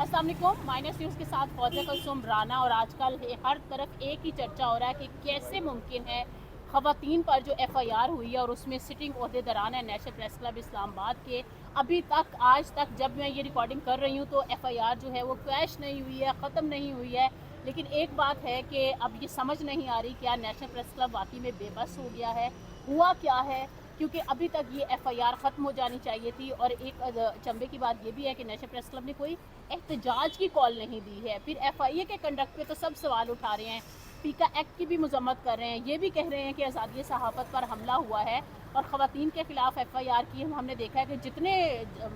अस्सलाम वालेकुम। Minus news के साथ फौजिया कुलसुम राना। और आजकल हर तरफ एक ही चर्चा हो रहा है कि कैसे मुमकिन है ख़वातीन पर जो FIR हुई है और उसमें सिटिंग ओहदेदारान है नेशनल प्रेस क्लब इस्लामाबाद के, अभी तक आज तक जब मैं ये रिकॉर्डिंग कर रही हूँ तो FIR जो है वो क्रैश नहीं हुई है, ख़त्म नहीं हुई है। लेकिन एक बात है कि अब ये समझ नहीं आ रही क्या नेशनल प्रेस क्लब वाकई में बेबस हो गया है, हुआ क्या है। क्योंकि अभी तक ये FIR ख़त्म हो जानी चाहिए थी। और एक चंबे की बात ये भी है कि नेशनल प्रेस क्लब ने कोई एहतजाज की कॉल नहीं दी है। फिर FIA के कंडक्ट पे तो सब सवाल उठा रहे हैं, पीका एक्ट की भी मजम्मत कर रहे हैं, ये भी कह रहे हैं कि आज़ादी सहाफ़त पर हमला हुआ है और ख़वातीन के ख़िलाफ़ FIR की हमने देखा है कि जितने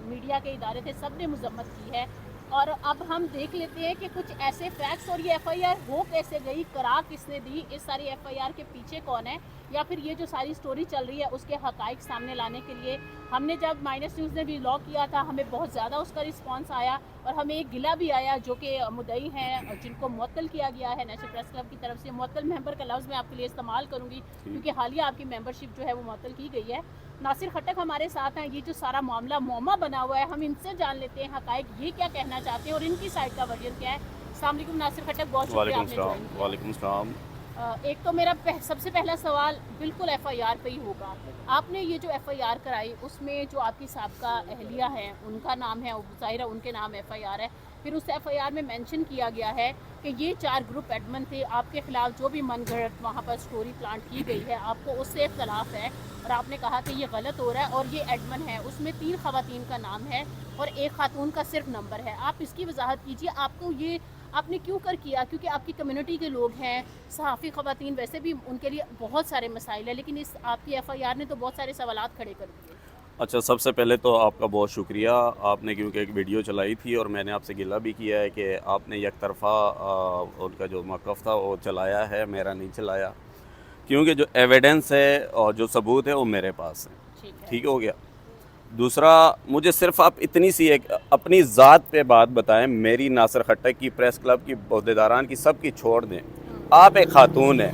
मीडिया के इदारे थे सब ने मजम्मत की है। और अब हम देख लेते हैं कि कुछ ऐसे फैक्ट्स और ये FIR हो कैसे गई, करा किसने दी, इस सारी FIR के पीछे कौन है, या फिर ये जो सारी स्टोरी चल रही है उसके हक़ाइक़ सामने लाने के लिए हमने जब माइनस न्यूज़ ने भी व्लॉग किया था हमें बहुत ज़्यादा उसका रिस्पांस आया। और हमें एक गिला भी आया जो कि मुद्दई हैं जिनको मुअत्तल किया गया है नेशनल प्रेस क्लब की तरफ से। मुअत्तल मेंबर का लफ्ज़ मैं आपके लिए इस्तेमाल करूँगी क्योंकि हालिया आपकी मेंबरशिप जो है वो मुअत्तल की गई है। नासिर खट्टक हमारे साथ हैं। ये जो सारा मामला मुअम्मा बना हुआ है, हम इनसे जान लेते हैं हक़ाइक़ ये क्या कहना चाहते हैं और इनकी साइड का वर्जन क्या है। अस्सलाम वालेकुम नासिर खट्टक, बहुत शुक्रिया आपने ज्वाइन किया। वालेकुम सलाम। एक तो मेरा सबसे पहला सवाल बिल्कुल FIR पे ही होगा। आपने ये जो FIR कराई उसमें जो आपकी साबका अहलिया हैं उनका नाम है, ज़ाहिरा उनके नाम FIR है। फिर उस FIR में मेंशन किया गया है कि ये 4 ग्रुप एडमन थे, आपके ख़िलाफ़ जो भी मनगढ़ंत वहाँ पर स्टोरी प्लांट की गई है आपको उससे इख्तलाफ है और आपने कहा कि ये गलत हो रहा है और ये एडमन है उसमें 3 ख़वातीन का नाम है और एक खातून का सिर्फ नंबर है। आप इसकी वजाहत कीजिए, आपको ये आपने क्यों कर किया? क्योंकि आपकी कम्युनिटी के लोग हैं, सहाफ़ी ख़वातीन, वैसे भी उनके लिए बहुत सारे मसाइल हैं, लेकिन इस आपकी FIR ने तो बहुत सारे सवालात खड़े कर दिए। अच्छा, सबसे पहले तो आपका बहुत शुक्रिया, आपने क्योंकि एक वीडियो चलाई थी और मैंने आपसे गिला भी किया है कि आपने एक तरफ़ा उनका जो मौक़िफ़ था वो चलाया है, मेरा नहीं चलाया। क्योंकि जो एविडेंस है और जो सबूत है वो मेरे पास है। ठीक है। ठीक हो गया। दूसरा, मुझे सिर्फ़ आप इतनी सी एक अपनी ज़ात पे बात बताएं, मेरी नासिर खट्टक की, प्रेस क्लब की, ओहदेदारान की, सब की छोड़ दें। आप एक ख़ातून हैं,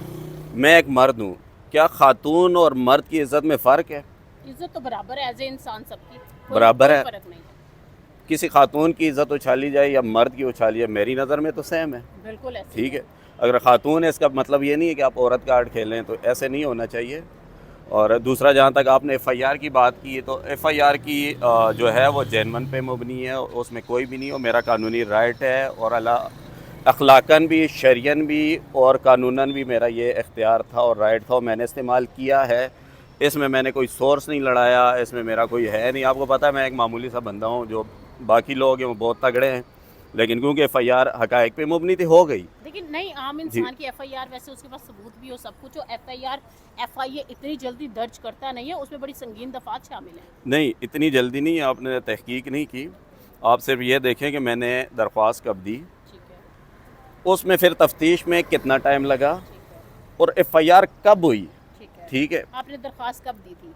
मैं एक मर्द हूँ। क्या ख़ातून और मर्द की इज़्ज़त में फ़र्क है? इज़्ज़त तो बराबर है, एज़ ए इंसान सबकी, बराबर कोई है। फ़र्क नहीं है। किसी खातून की इज़्ज़त उछाली जाए या मर्द की उछाली जाए, मेरी नज़र में तो सेम है। बिल्कुल ऐसे ही ठीक है। है। अगर खातून है इसका मतलब ये नहीं है कि आप औरत कार्ड खेलें, तो ऐसे नहीं होना चाहिए। और दूसरा, जहाँ तक आपने FIR की बात की है तो FIR की जो है वो जेन्युइन पे मबनी है, उसमें कोई भी नहीं हो। मेरा कानूनी राइट है और अखलाकन भी, शरियन भी और कानूनन भी मेरा ये इख्तियार था और राइट था और मैंने इस्तेमाल किया है। इसमें मैंने कोई सोर्स नहीं लड़ाया, इसमें मेरा कोई है नहीं। आपको पता है मैं एक मामूली सा बंदा हूँ, जो बाकी लोग हैं वो बहुत तगड़े हैं, लेकिन क्योंकि FIR हक़ाइक़ पे मबनी थी, हो गई। लेकिन नहीं, आम जी इंसान की FIR वैसे उसके पास सबूत भी हो सब कुछ हो, FIR FIA इतनी जल्दी दर्ज करता नहीं है, उसमें बड़ी संगीन दफात शामिल है। नहीं, इतनी जल्दी नहीं, आपने तहकीक नहीं की। आप सिर्फ ये देखें कि मैंने दरख्वास्त कब दी, ठीक है। उसमें फिर तफ्तीश में कितना टाइम लगा ठीक है। और FIR कब हुई। ठीक है। ठीक है। आपने दरख्वास्त कब दी थी?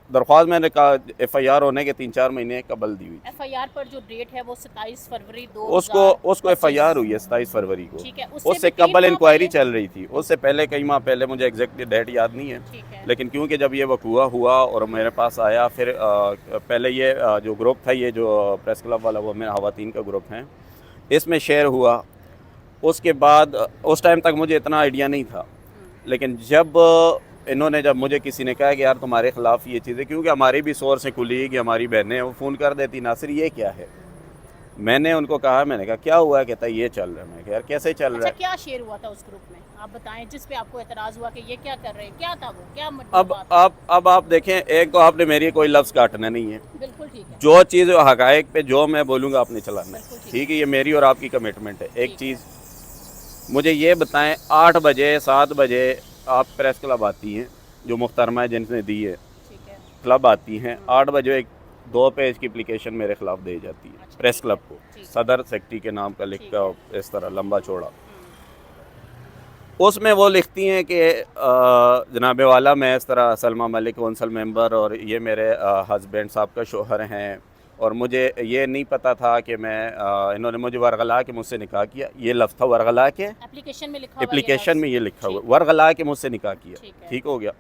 दरख्वास्त मैंने कहा FIR होने के 3-4 महीने कबल दी हुई थी। FIR पर जो डेट है वो 27 फरवरी उसको 2025। FIR हुई है 27 फरवरी को। ठीक है, उससे उससे भी 3 कबल माह इंक्वायरी पहले। चल रही थी, उससे पहले कई माह पहले, मुझे एग्जैक्टली डेट याद नहीं है। ठीक है। लेकिन क्योंकि जब ये वकूआ हुआ और मेरे पास आया, फिर पहले ये जो ग्रुप था, ये जो प्रेस क्लब वाला, वो मेरा ख़वातीन का ग्रुप है, इसमें शेयर हुआ। उसके बाद उस टाइम तक मुझे इतना आइडिया नहीं था, लेकिन जब इन्होंने, जब मुझे किसी ने कहा कि यार तुम्हारे ख़िलाफ़ ये चीज़ें, क्योंकि हमारी भी सोर्स है, कुलीग हमारी बहनें हैं, वो फ़ोन कर देती, नासिर ये क्या है। मैंने उनको कहा, मैंने कहा क्या हुआ, कहता ये चल रहा है। मैं कहा यार कैसे चल रहा अच्छा, है। क्या शेयर हुआ था उस ग्रुप में, आप बताएं, जिस पे आपको एतराज़ हुआ कि ये क्या कर रहे हैं, क्या था वो, क्या अब बात थी? अब आप देखें, एक तो आपने मेरी कोई लफ्ज़ काटना नहीं है। बिल्कुल ठीक है। जो चीज़ हक़ाइक़ पे जो मैं बोलूँगा आपने चलाना बिल्कुल है। ठीक ठीक है। है, ये मेरी और आपकी कमिटमेंट है। एक ठीक है। चीज़ मुझे ये बताएं, 8 बजे 7 बजे आप प्रेस क्लब आती हैं, जो मुख्तरमा है जिनने दी है, ठीक है। क्लब आती हैं 8 बजे, एक 2 पेज की एप्लीकेशन मेरे ख़िलाफ़ दी जाती है अच्छा, प्रेस ठीक क्लब है। को, ठीक है। सदर सेक्रेटरी के नाम का लिख ठीक कर, है। इस तरह लंबा चौड़ा। हम्म। उसमें वो लिखती हैं कि जनाब वाला, मैं इस तरह सलमा मलिक कौंसल मेंबर और ये मेरे हस्बैंड साहब का शोहर हैं और मुझे ये नहीं पता था कि मैं इन्होंने मुझे वरगला के मुझसे निकाह किया। ये लफ्ज़ था वरगला के, एप्लीकेशन में लिखा हुआ ये एप्लीकेशन लफ्ज़। में ये लिखा हुआ ठीक। वरगला के मुझसे निकाह किया। ठीक है। ठीक हो गया।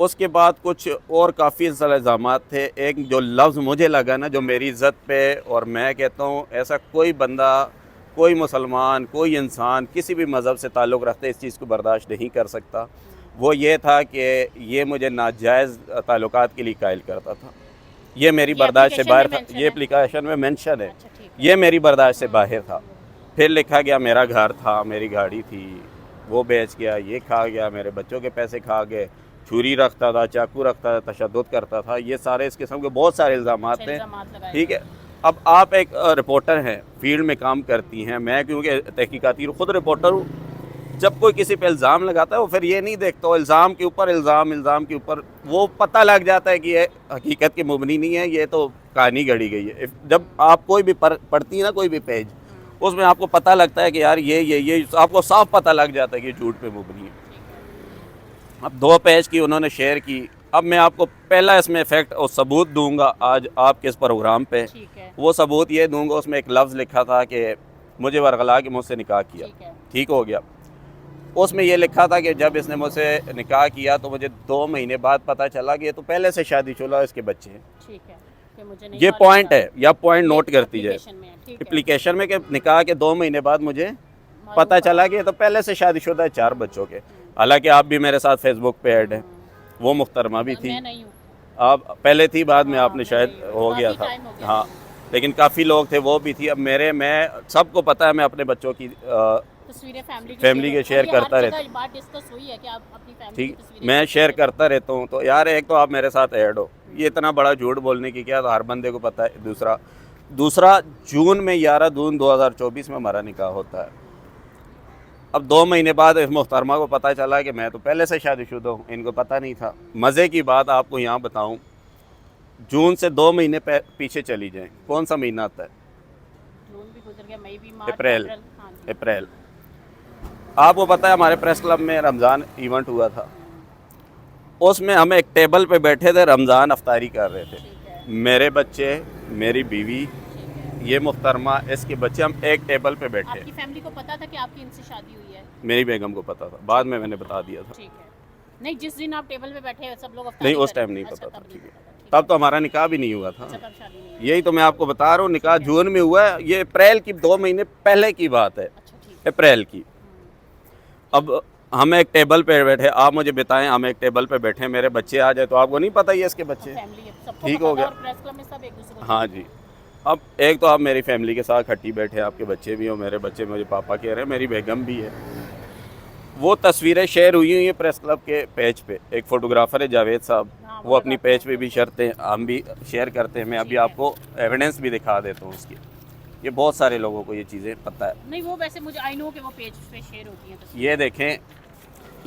उसके बाद कुछ और काफ़ी इल्ज़ाम थे। एक जो लफ्ज़ मुझे लगा ना, जो मेरी इज़्ज़त पे, और मैं कहता हूँ ऐसा कोई बंदा, कोई मुसलमान, कोई इंसान किसी भी मज़हब से ताल्लुक़ रखते इस चीज़ को बर्दाश्त नहीं कर सकता। वो ये था कि ये मुझे नाजायज़ ताल्लुकात के लिए कायल करता था। ये मेरी बर्दाश्त से बाहर था। ये एप्लीकेशन में मेंशन है। अच्छा, ठीक है। ये मेरी बर्दाश्त से बाहर था। फिर लिखा गया मेरा घर था, मेरी गाड़ी थी, वो बेच गया, ये खा गया, मेरे बच्चों के पैसे खा गए, छुरी रखता था, चाकू रखता था, तशद्दुद करता था। ये सारे इस किस्म के बहुत सारे इल्ज़ामात थे। ठीक है। अब आप एक रिपोर्टर हैं, फील्ड में काम करती हैं, मैं क्योंकि तहकीकाती खुद रिपोर्टर हूँ। जब कोई किसी पे इल्ज़ाम लगाता है वो फिर ये नहीं देखता, वो इल्ज़ाम के ऊपर इल्ज़ाम, इल्ज़ाम के ऊपर, वो पता लग जाता है कि ये हकीकत की मुबनी नहीं है, ये तो कहानी गढ़ी गई है। जब आप कोई भी पढ़ती है ना, कोई भी पेज, उसमें आपको पता लगता है कि यार ये आपको साफ पता लग जाता है कि झूठ पे मुबनी है। अब 2 पेज की उन्होंने शेयर की। अब मैं आपको पहला इसमें फैक्ट और सबूत दूंगा आज आपके इस प्रोग्राम पे। वो सबूत ये दूंगा, उसमें एक लफ्ज़ लिखा था कि मुझे वरगला के मुझसे निकाह किया। ठीक हो गया। उसमें ये लिखा था कि जब इसने मुझसे निकाह किया तो मुझे 2 महीने बाद पता चला कि ये तो पहले से शादीशुदा, इसके बच्चे हैं। ठीक है, कि मुझे नहीं ये मालूम पॉइंट था। है, या पॉइंट नोट करती जाए एप्लीकेशन में है, ठीक है। एप्लीकेशन में कि निकाह के 2 महीने बाद मुझे पता चला कि ये तो पहले से शादीशुदा है, 4 बच्चों के। हालांकि आप भी मेरे साथ फेसबुक पे ऐड है, वो मुख्तरमा भी थी। मैं नहीं हूँ। आप पहले थी, बाद में आपने मैं शायद नहीं हूँ। हो काफी गया था। टाइम हो गया। हाँ, लेकिन काफ़ी लोग थे, वो भी थी। अब मैं सबको पता है, मैं अपने बच्चों की तस्वीरें फैमिली के शेयर करता रहता हूँ। बात डिस्कस हुई है कि आप अपनी फैमिली ठीक, की तस्वीरें मैं शेयर करता रहता हूँ। तो यार एक तो आप मेरे साथ ऐड हो, ये इतना बड़ा झूठ बोलने की क्या, तो हर बंदे को पता है। दूसरा जून में 11 जून 2024 में हमारा निकाह होता है। अब 2 महीने बाद इस मुहतरमा को पता चला कि मैं तो पहले से शादीशुदा हूँ, इनको पता नहीं था। मज़े की बात आपको यहाँ बताऊँ, जून से 2 महीने पीछे चली जाएँ, कौन सा महीना आता है? जून भी गुजर गया, मई भी, मार्च, अप्रैल। हाँ जी। अप्रैल। आपको पता है हमारे प्रेस क्लब में रमज़ान इवेंट हुआ था, उसमें हम एक टेबल पे बैठे थे, रमज़ान अफ्तारी कर रहे थे। ठीक है, मेरे बच्चे, मेरी बीवी, ठीक है। ये मुहतरमा, इसके बच्चे, हम एक टेबल पे बैठे। आपकी फैमिली को पता था कि आपकी इनसे शादी हुई है? मेरी बेगम को पता था, बाद में मैंने बता दिया था। ठीक है। नहीं, जिस दिन आप टेबल पे बैठे सब लोग नहीं, उस टाइम नहीं पता था। ठीक है, तब तो हमारा निकाह भी नहीं हुआ था। अच्छा, तब शादी नहीं हुई। यही तो मैं आपको बता रहा हूँ, निकाह जून में हुआ है, ये अप्रैल की 2 महीने पहले की बात है, अच्छा, ठीक है। अप्रैल की। अब हम एक टेबल पे बैठे, आप मुझे बताएं, हम एक टेबल पे बैठे, मेरे बच्चे आ जाए तो आपको नहीं पता ये इसके बच्चे। फैमिली है, सबको ठीक पता हो था गया। और प्रेस क्लब में सब एक दूसरे को हाँ जी। अब एक तो आप मेरी फैमिली के साथ खट्टी बैठे हैं, आपके बच्चे भी हो, मेरे बच्चे मुझे पापा कह रहे हैं, मेरी बेगम भी है। वो तस्वीरें शेयर हुई हैं प्रेस क्लब के पेज पे। एक फ़ोटोग्राफ़र है जावेद साहब, हाँ, वो अपनी पेज पे भी शर्तें हम भी शेयर करते हैं। मैं अभी आपको एविडेंस भी दिखा देता हूँ उसकी। ये बहुत सारे लोगों को ये चीज़ें पता है। नहीं, वो वैसे मुझे आई नो कि वो पेज पे शेयर होती हैं तस्वीरें। ये देखें,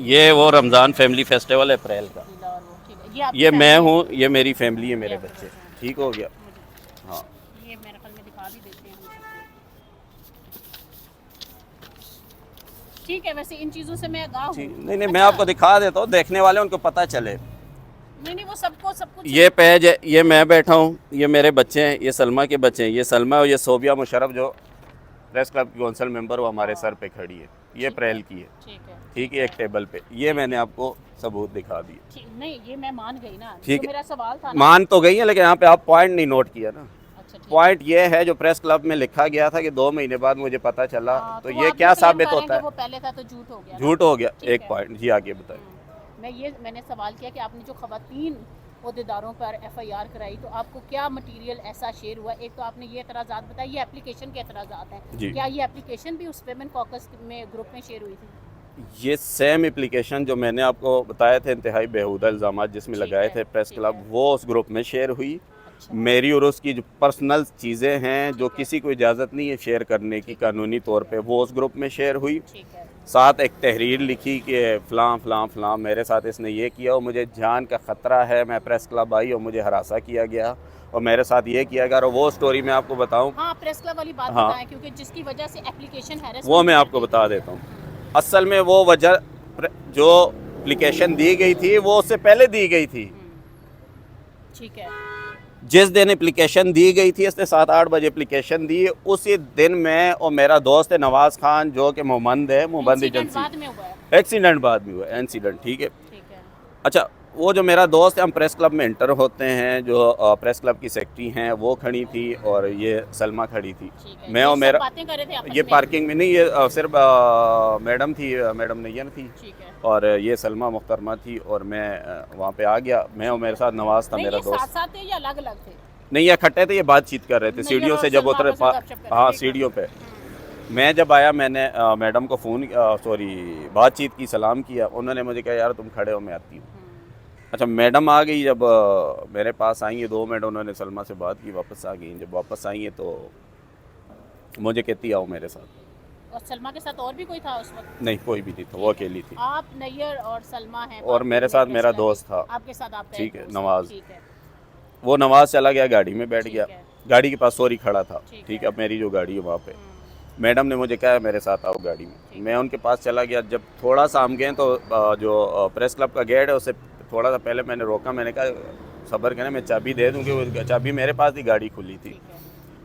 ये वो रमज़ान फैमिली फेस्टिवल है अप्रैल का। नीला और वो, ठीक है। ये आपकी ये मैं फैमिली हूँ, ये मेरी फैमिली है, मेरे है। बच्चे। ठीक हो गया। मुझे- हाँ, ये मेरे ख्याल में दिखा भी देते हैं हम सबको। ठीक है, वैसे इन चीज़ों से मैं आगाह हूँ। ठीक। नहीं, मैं आपको दिखा देता हूँ, देखने वाले उनको पता चले। नहीं, वो सबको सब कुछ। ये पेज है, ये मैं बैठा हूँ, ये मेरे बच्चे हैं, ये सलमा के बच्चे हैं। ये सलमा और ये सोबिया मुशर्रफ जो प्रेस क्लब की कौंसल मेंबर, वो हमारे सर पे खड़ी है। ये अप्रैल की है। ठीक है, ठीक है, एक टेबल पे। ये मैंने आपको सबूत दिखा दिए। ठीक। नहीं, ये मैं मान गई ना, ठीक जो है। मेरा सवाल था ना। मान तो गई है, लेकिन यहाँ पे आप पॉइंट नहीं नोट किया ना। अच्छा, ठीक। पॉइंट ये है जो प्रेस क्लब में लिखा गया था कि 2 महीने बाद मुझे पता चला, हाँ, तो वो ये आप क्या ये claim साबित कर रहे हैं होता कि है? वो पहले था तो झूठ हो गया ना? झूठ हो गया। ठीक एक है। पॉइंट जी, आगे बताएं। मैंने सवाल किया कि आपने जो खवातीन ओहदेदारों पर FIR कराई, तो आपको क्या मटेरियल ऐसा शेयर हुआ? एक तो आपने ये एतराज़ात बताए, ये एप्लीकेशन के एतराज़ात हैं। जी। क्या ये एप्लीकेशन भी उस वेमेन कॉकस में ग्रुप में शेयर हुई थी? ये सेम एप्लीकेशन जो मैंने आपको बताए थे, इंतहाई बेहुदा इल्ज़ामात जिसमें ठीक लगाए है, थे प्रेस ठीक क्लब, है। वो उस ग्रुप में शेयर हुई। अच्छा, मेरी और उसकी जो पर्सनल चीज़ें हैं, जो किसी को इजाज़त नहीं है शेयर करने की कानूनी तौर पे, वो उस ग्रुप में शेयर हुई। ठीक है। साथ एक तहरीर लिखी कि फ़लाँ फ़लाँ फ़लाँ मेरे साथ इसने ये किया और मुझे जान का ख़तरा है, मैं प्रेस क्लब आई और मुझे हरासा किया गया और मेरे साथ ये किया गया। और वो स्टोरी मैं आपको बताऊँ, हाँ, प्रेस क्लब वाली बात हाँ। बताएं, क्योंकि जिसकी वजह से एप्लीकेशन हैरेस, वो मैं आपको बता देता हूँ। असल में वो वजह जो एप्लीकेशन दी गई थी वो उससे पहले दी गई थी। ठीक है। जिस दिन एप्लीकेशन दी गई थी, इसने 7-8 बजे एप्लीकेशन दी। उसी दिन मैं और मेरा दोस्त है नवाज़ खान, जो कि मोहम्मद है, मोहम्मद इंसिडेंट एजेंसी। बाद में हुआ है। एक्सीडेंट बाद में हुआ, इंसिडेंट। ठीक है। ठीक है। अच्छा, वो जो मेरा दोस्त है, हम प्रेस क्लब में इंटर होते हैं, जो प्रेस क्लब की सेक्रेटरी हैं वो खड़ी थी और ये सलमा खड़ी थी। ठीक है। मैं ये और सब मेरा बातें कर रहे थे आपस ये में? पार्किंग में नहीं, ये सिर्फ मैडम थी, मैडम नैयर थी ठीक है। और ये सलमा मुख्तरमा थी और मैं वहाँ पे आ गया। मैं और मेरे साथ नवाज था नहीं, मेरा ये दोस्त। साथ साथ थे या अलग अलग थे? नहीं, ये इकट्ठे थे, ये बातचीत कर रहे थे नैयर सीढ़ियों और से जब सलमा उतरे। आपस में गपशप कर रहे हाँ, थे? सीढ़ियों पे। मैं जब आया मैंने मैडम को फ़ोन सॉरी बातचीत की, सलाम किया। उन्होंने मुझे कहा यार तुम खड़े हो, मैं आती हूँ। अच्छा, मैडम आ गई जब मेरे पास आई है 2 मिनट, उन्होंने सलमा से बात की, वापस आ गई। जब वापस आई है तो मुझे कहती आओ मेरे साथ। और सलमा के साथ और भी कोई था उस वक्त? नहीं, कोई भी नहीं था, वो अकेली थी। आप नैयर और सलमा हैं और मेरे साथ मेरा दोस्त था। आपके साथ आपका ठीक एक है, दोस्त नवाज। ठीक है। वो नवाज चला गया, गाड़ी में बैठ ठीक गया, है। गाड़ी के पास सॉरी खड़ा था। ठीक ठीक है। है, अब मेरी जो गाड़ी है वहाँ पे मैडम ने मुझे कहा मेरे साथ आओ गाड़ी में। मैं उनके पास चला गया। जब थोड़ा सा हम गए तो जो प्रेस क्लब का गेट है उससे थोड़ा सा पहले मैंने रोका। मैंने कहा सब्र करें, मैं चाबी दे दूँगी। वो चाबी मेरे पास ही, गाड़ी खुली थी। ठीक है।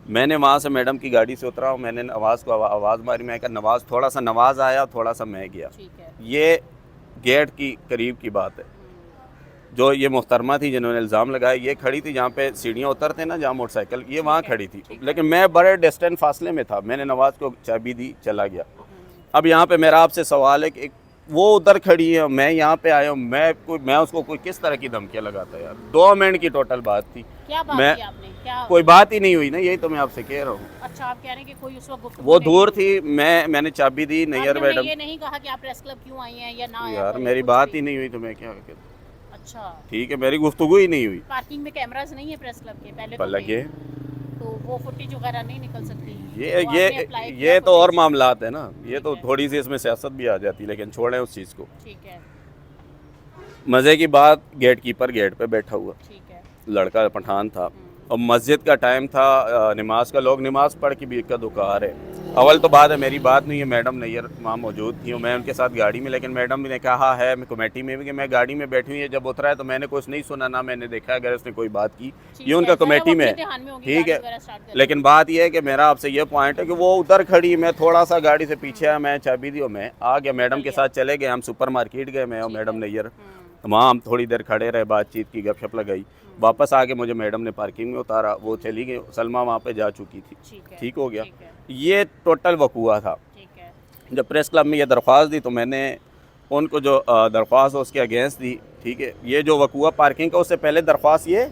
मैंने वहाँ से मैडम की गाड़ी से उतरा हूँ, मैंने नवाज़ को आवाज़ मारी। मैं कहा नवाज़, थोड़ा सा नवाज़ आया, थोड़ा सा मैं गया। ठीक है। ये गेट की करीब की बात है। जो ये मुहतरमा थी जिन्होंने इल्ज़ाम लगाया, ये खड़ी थी जहाँ पे सीढ़ियाँ उतरते ना, जहाँ मोटरसाइकिल, ये वहाँ खड़ी थी। लेकिन मैं बड़े डिस्टेंस फासले में था। मैंने नवाज़ को चाबी दी, चला गया। अब यहाँ पे मेरा आपसे सवाल है कि वो उधर खड़ी है, मैं यहाँ पे आया हूँ, मैं उसको कोई किस तरह की धमकियाँ लगाता यार। 2 मिनट की टोटल बात थी। क्या बात मैं की आपने? क्या? कोई बात ही नहीं हुई ना, यही तो मैं आपसे कह रहा हूँ। अच्छा, आप कह रहे हैं कि कोई उस वक्त गुफ्तगू वो नहीं दूर हुई? थी, मैंने चाबी दी नैयर आपने उन्हें मैडम। ये नहीं कहा कि आप प्रेस क्लब क्यों आई हैं या ना आया यार करें, मेरी कुछ बात भी? ही नहीं हुई तो मैं क्या कहता। अच्छा। ठीक है, मेरी गुफ्तगू ही नहीं हुई। पार्किंग में कैमरास नहीं है प्रेस क्लब के? पहले पर तो लगे थे। तो वो फुटेज वगैरह नहीं निकल सकती? ये तो आपने ये apply किया ये तो और footage? मामलात है ना, ये ठीक तो है। थोड़ी सी इसमें सियासत भी आ जाती है, लेकिन छोड़ें उस चीज़ को। ठीक है। मज़े की बात, गेट कीपर गेट पे बैठा हुआ, ठीक है। लड़का पठान था और मस्जिद का टाइम था, नमाज का, लोग नमाज पढ़ के भी इक्का दुका रहे। अव्वल तो बात है, मेरी बात नहीं है, मैडम नैयर वहाँ मौजूद थी और मैं उनके साथ गाड़ी में। लेकिन मैडम ने कहा है, मैं कमेटी में भी, कि मैं गाड़ी में बैठी हुई है। जब उतरा है तो मैंने कुछ नहीं सुना, ना मैंने देखा अगर उसने कोई बात की। ये उनका कमेटी में है, ठीक है। लेकिन बात यह है कि मेरा आपसे ये पॉइंट है कि वो उधर खड़ी, मैं थोड़ा सा गाड़ी से पीछे आया, मैं चाबी दी और मैं आ गया। मैडम के साथ चले गए, हम सुपर मार्केट गए, मैं और मैडम नैयर। वहाँ हम थोड़ी देर खड़े रहे, बातचीत की, गपशप लगाई। वापस आके मुझे मैडम ने पार्किंग में उतारा, वो चली गई। सलमा वहाँ पे जा चुकी थी। ठीक हो गया। ये टोटल वकूआ था। जब प्रेस क्लब में ये दरख्वास्त दी तो मैंने उनको जो दरख्वास्त है उसके अगेंस्ट दी। ठीक है, ये जो वकूआ पार्किंग का, उससे पहले दरख्वास्त ये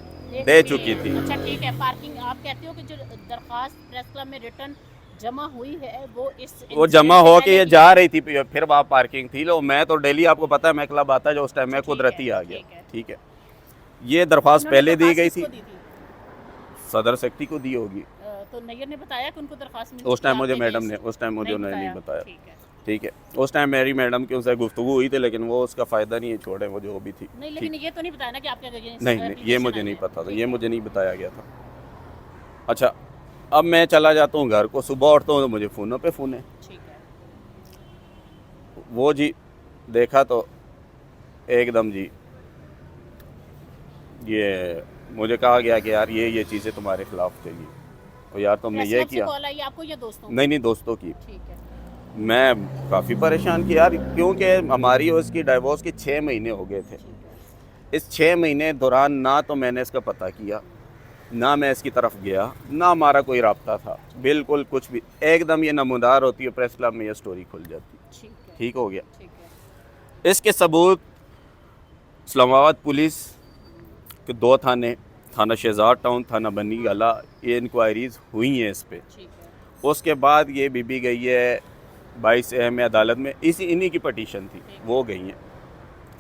दे चुकी थी। अच्छा, ठीक है। पार्किंग आप कहते हो कि जो दरख्वास्त प्रेस क्लब में रिटर्न जमा हुई है वो जमा हो के ये जा रही थी, फिर वहाँ पार्किंग थी। लो, मैं तो डेली, आपको पता है मैं क्लब आता जो उस टाइम मैं कुदरती आ गया। ठीक है, ये दरख्वास्त पहले दी गई थी, सदर सेक्रेटरी को दी होगी। तो नैयर ने बताया कि उनको दरख्वास्त मिली? उस टाइम मुझे मैडम ने, उस टाइम मुझे उन्होंने नहीं बताया। ठीक है, उस टाइम मेरी मैडम की उनसे गुफ्तगू हुई थी, लेकिन वो उसका फ़ायदा नहीं है, छोड़े वो जो भी थी। नहीं, लेकिन ये तो नहीं बताया ना कि आपके अगेंस्ट? नहीं, ये मुझे नहीं पता था, ये मुझे नहीं बताया गया था। अच्छा, अब मैं चला जाता हूँ घर को, सुबह उठता हूँ तो मुझे फ़ोनों पे फ़ोन है। ठीक है। वो जी देखा तो एकदम जी ये मुझे कहा गया कि यार ये चीज़ें तुम्हारे खिलाफ थे। और यार तुमने ये किया। कॉल आई आपको या दोस्तों? नहीं, दोस्तों की। ठीक है। मैं काफ़ी परेशान कि यार, क्योंकि हमारी और इसकी डाइवोर्स के 6 महीने हो गए थे। इस 6 महीने दौरान ना तो मैंने इसका पता किया, ना मैं इसकी तरफ गया, ना हमारा कोई राब्ता था, बिल्कुल कुछ भी। एकदम ये नमूदार होती है प्रेस क्लब में, ये स्टोरी खुल जाती। ठीक हो गया। इसके सबूत इस्लामाबाद पुलिस के 2 थाने, थाना शहजाद टाउन, थाना बनी गला, ये इंक्वायरीज़ हुई हैं इस पे। उसके बाद ये बीबी गई है 22 में अदालत में, इन्हीं की पटिशन थी, वो गई हैं।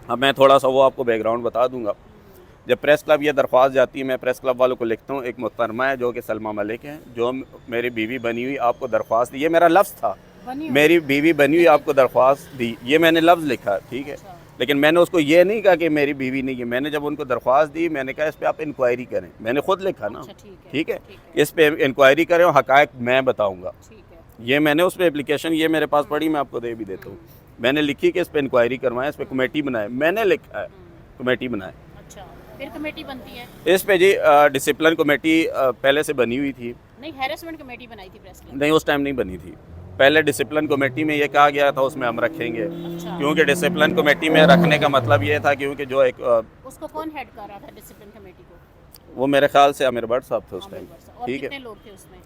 अब मैं थोड़ा सा वो आपको बैकग्राउंड बता दूंगा। जब प्रेस क्लब ये दरख्वास्त जाती है, मैं प्रेस क्लब वालों को लिखता हूँ, एक मुहतरमा है जो कि सलमा मलिक हैं, जो मेरी बीवी बनी हुई, आपको दरख्वास्त दी। ये मेरा लफ्ज़ था, मेरी बीवी बनी हुई, आपको दरख्वास्त दी, ये मैंने लफ्ज़ लिखा। ठीक है, लेकिन मैंने उसको ये नहीं कहा कि मेरी बीवी नहीं है। मैंने जब उनको दरख्वास्त दी, मैंने कहा इस पर आप इंक्वायरी करें, मैंने खुद लिखा ना। ठीक है, इस पर इंक्वायरी करें और हक़ाइक़ मैं बताऊँगा। ये मैंने उस पर एप्लीकेशन, ये मेरे पास पड़ी, मैं आपको दे भी देता हूँ। मैंने लिखी कि इस पर इंक्वायरी करवाएं, इस पर कमेटी बनाए, मैंने लिखा है कमेटी बनाए। अच्छा, फिर कमेटी बनती है इस पे जी डिसिप्लिन कमेटी पहले से बनी हुई थी। नहीं, हैरेसमेंट कमेटी बनाई थी प्रेस क्लब? नहीं, उस टाइम नहीं बनी थी। पहले डिसिप्लिन कमेटी में ये कहा गया था उसमें हम रखेंगे, अच्छा, क्योंकि डिसिप्लिन कमेटी में रखने का मतलब ये था क्योंकि जो एक उसको कौन हेड कर रहा था डिसिप्लिन कमेटी को? वो मेरे ख्याल से आमिर भट्ट साहब थे उस टाइम। आमिर भट्ट साहब। और ठीक कितने है, लोग थे उसमें?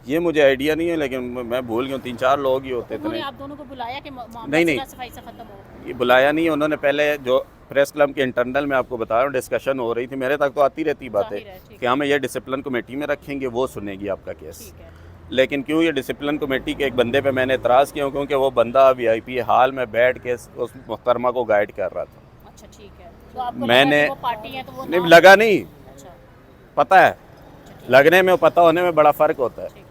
ये मुझे आइडिया नहीं है लेकिन मैं भूल गया हूँ, 3-4 लोग ही होते उन्होंने थे। आप दोनों को बुलाया कि मामला नहीं, नहीं। सुलह सफाई से खत्म हो? ये बुलाया नहीं है उन्होंने, पहले जो प्रेस क्लब के इंटरनल में आपको बता रहा हूँ डिस्कशन हो रही थी, मेरे तक तो आती रहती बातें जाहिर है, ठीक कि हमें ये डिसिप्लिन कमेटी में रखेंगे, वो सुनेगी आपका केस। ठीक है। लेकिन क्यों ये डिसिप्लिन कमेटी के एक बंदे पे मैंने एतराज़ किया क्योंकि वो बंदा वीआईपी हाल में बैठ के उस मुहतरमा को गाइड कर रहा था। अच्छा, ठीक है। तो आपको मैंने लगा कि वो पार्टी है तो वो नहीं नाम- लगा नहीं, अच्छा, पता है अच्छा, ठीक लगने में और पता होने में बड़ा फ़र्क होता है। ठीक है।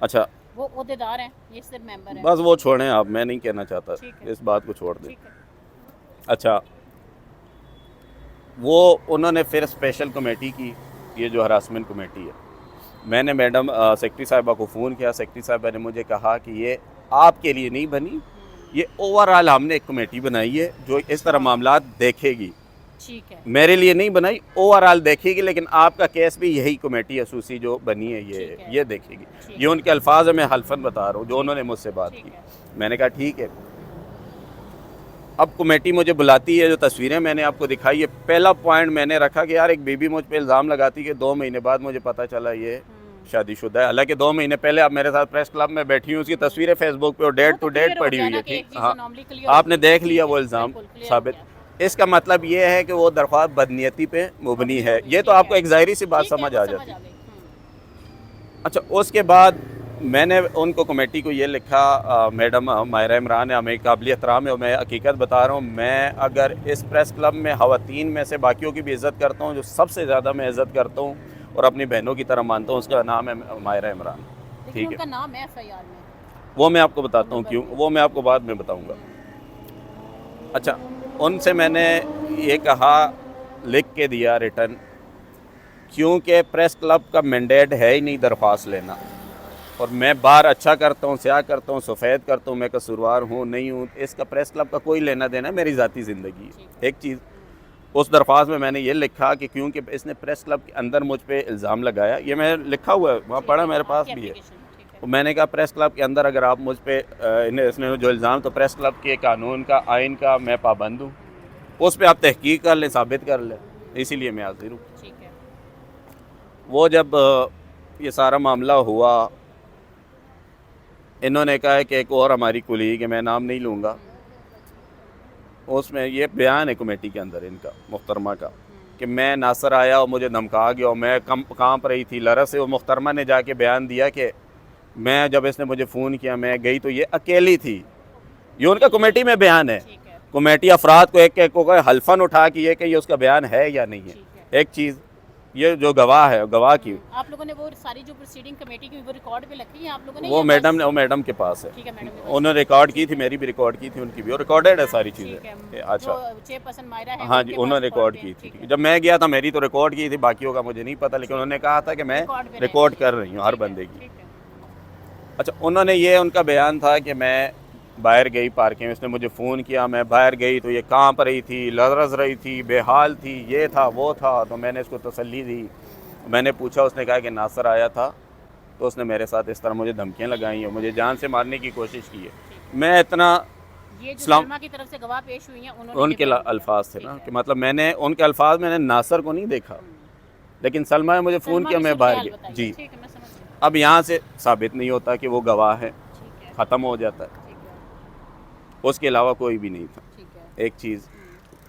अच्छा, वो ओहदेदार हैं, ये सिर्फ मेंबर हैं? बस वो छोड़ें आप, मैं नहीं कहना चाहता, ठीक है। इस बात को छोड़ दें। ठीक है। अच्छा, वो उन्होंने फिर स्पेशल कमेटी की, ये जो हरासमेंट कमेटी है, मैंने मैडम सेक्रेटरी साहिबा को फ़ोन किया, सेक्रेटरी साहिबा ने मुझे कहा कि ये आपके लिए नहीं बनी, ये ओवरऑल हमने एक कमेटी बनाई है जो इस तरह मामला देखेगी, ठीक है। मेरे लिए नहीं बनाई, ओवरऑल देखेगी, लेकिन आपका केस भी यही कमेटी एसोसी जो बनी है ठीक है। ये देखेगी। ठीक ये उनके अल्फाज है, मैं हल्फन बता रहा हूँ जो उन्होंने मुझसे बात ठीक की। है। मैंने कहा ठीक है। अब कमेटी मुझे बुलाती है, जो तस्वीरें मैंने आपको दिखाई है, पहला पॉइंट मैंने रखा कि यार एक बीबी मुझ पे इल्ज़ाम लगाती कि 2 महीने बाद मुझे पता चला ये शादीशुदा है, हालांकि 2 महीने पहले आप मेरे साथ प्रेस क्लब में बैठी हुई, उसकी तस्वीरें फेसबुक पे और डेट टू डेट पड़ी हुई है। ठीक, हाँ, आपने देख लिया वो इल्ज़ाम साबित। इसका मतलब ये है कि वो दरख्वास्त बदनीयती पे मुबनी है, ये तो आपको एक ज़ाहिरी सी बात समझ आ जाती है। अच्छा, उसके बाद मैंने उनको कमेटी को ये लिखा, मैडम मायरा इमरान है, हमें काबिल एहतराम है और मैं हकीकत बता रहा हूँ, मैं अगर इस प्रेस क्लब में ख़वातीन में से बाकियों की भी इज़्ज़त करता हूँ, जो सबसे ज़्यादा मैं इज़्ज़त करता हूँ और अपनी बहनों की तरह मानता हूँ, उसका नाम है मायरा इमरान। ठीक है, उनका नाम है एफआईआर में, वो मैं आपको बताता हूँ क्यों, वो मैं आपको बाद में बताऊँगा। अच्छा, उनसे मैंने ये कहा, लिख के दिया रिटर्न, क्योंकि प्रेस क्लब का मैंडेट है ही नहीं दरख्वास्त लेना, और मैं बार अच्छा करता हूँ, स्याह करता हूँ, सफ़ेद करता हूँ, मैं कसूरवार हूँ नहीं हूँ, इसका प्रेस क्लब का कोई लेना देना है, मेरी ज़ाती ज़िंदगी है। एक चीज़ उस दरख्वास्त में मैंने ये लिखा कि क्योंकि इसने प्रेस क्लब के अंदर मुझ पे इल्ज़ाम लगाया, ये मैं लिखा हुआ है, वहाँ पढ़ा मेरे पास भी है। तो मैंने कहा प्रेस क्लब के अंदर अगर आप मुझ पे इसने जो इल्ज़ाम, तो प्रेस क्लब के कानून का, आइन का मैं पाबंद हूँ, उस पर आप तहकीक कर लें, साबित कर लें, इसीलिए मैं हाजिर हूँ। वो जब ये सारा मामला हुआ, इन्होंने कहा है कि एक और हमारी कुलीग है, मैं नाम नहीं लूँगा, उसमें ये बयान है कमेटी के अंदर इनका, मुहतरमा का, कि मैं नासर आया और मुझे धमका गया और मैं कांप रही थी लरस से। वो मुहतरमा ने जाके बयान दिया कि मैं जब इसने मुझे फ़ोन किया मैं गई तो ये अकेली थी, ये उनका कमेटी में बयान है। कमेटी अफराद को एक एक को हल्फन उठा के ये कि ये उसका बयान है या नहीं है। एक चीज़, ये जो गवाह है, गवाह की आप लोगों ने वो सारी जो प्रोसीडिंग कमेटी की वो रिकॉर्ड पे रखी है आप लोगों ने? वो मैडम के पास है, उन्होंने रिकॉर्ड की थी, मेरी भी रिकॉर्ड की थी, उनकी भी रिकॉर्डेड है सारी चीज़ें। अच्छा, चेयरपर्सन मायरा है, हाँ जी, उन्होंने रिकॉर्ड की थी। जब मैं गया था मेरी तो रिकॉर्ड की थी, बाकियों का मुझे नहीं पता, लेकिन उन्होंने कहा था कि मैं रिकॉर्ड कर रही हूँ हर बंदे की। अच्छा, उन्होंने ये उनका बयान था कि मैं बाहर गई पार्किंग में, इसने मुझे फ़ोन किया, मैं बाहर गई तो ये कांप रही थी, लरज़ रही थी, बेहाल थी, ये था वो था, तो मैंने इसको तसल्ली दी। मैंने पूछा, उसने कहा कि नासर आया था तो उसने मेरे साथ इस तरह मुझे धमकियाँ लगाई और मुझे जान से मारने की कोशिश की है। मैं इतना ये जो सलमा की तरफ से गवाह पेश हुई हैं, उनके अल्फाज थे ना, कि मतलब मैंने उनके अल्फाज, मैंने नासर को नहीं देखा, लेकिन सलमा ने मुझे फ़ोन किया, मैं बाहर गया जी। अब यहाँ से साबित नहीं होता कि वो गवाह है, ख़त्म हो जाता है, उसके अलावा कोई भी नहीं था। एक चीज़,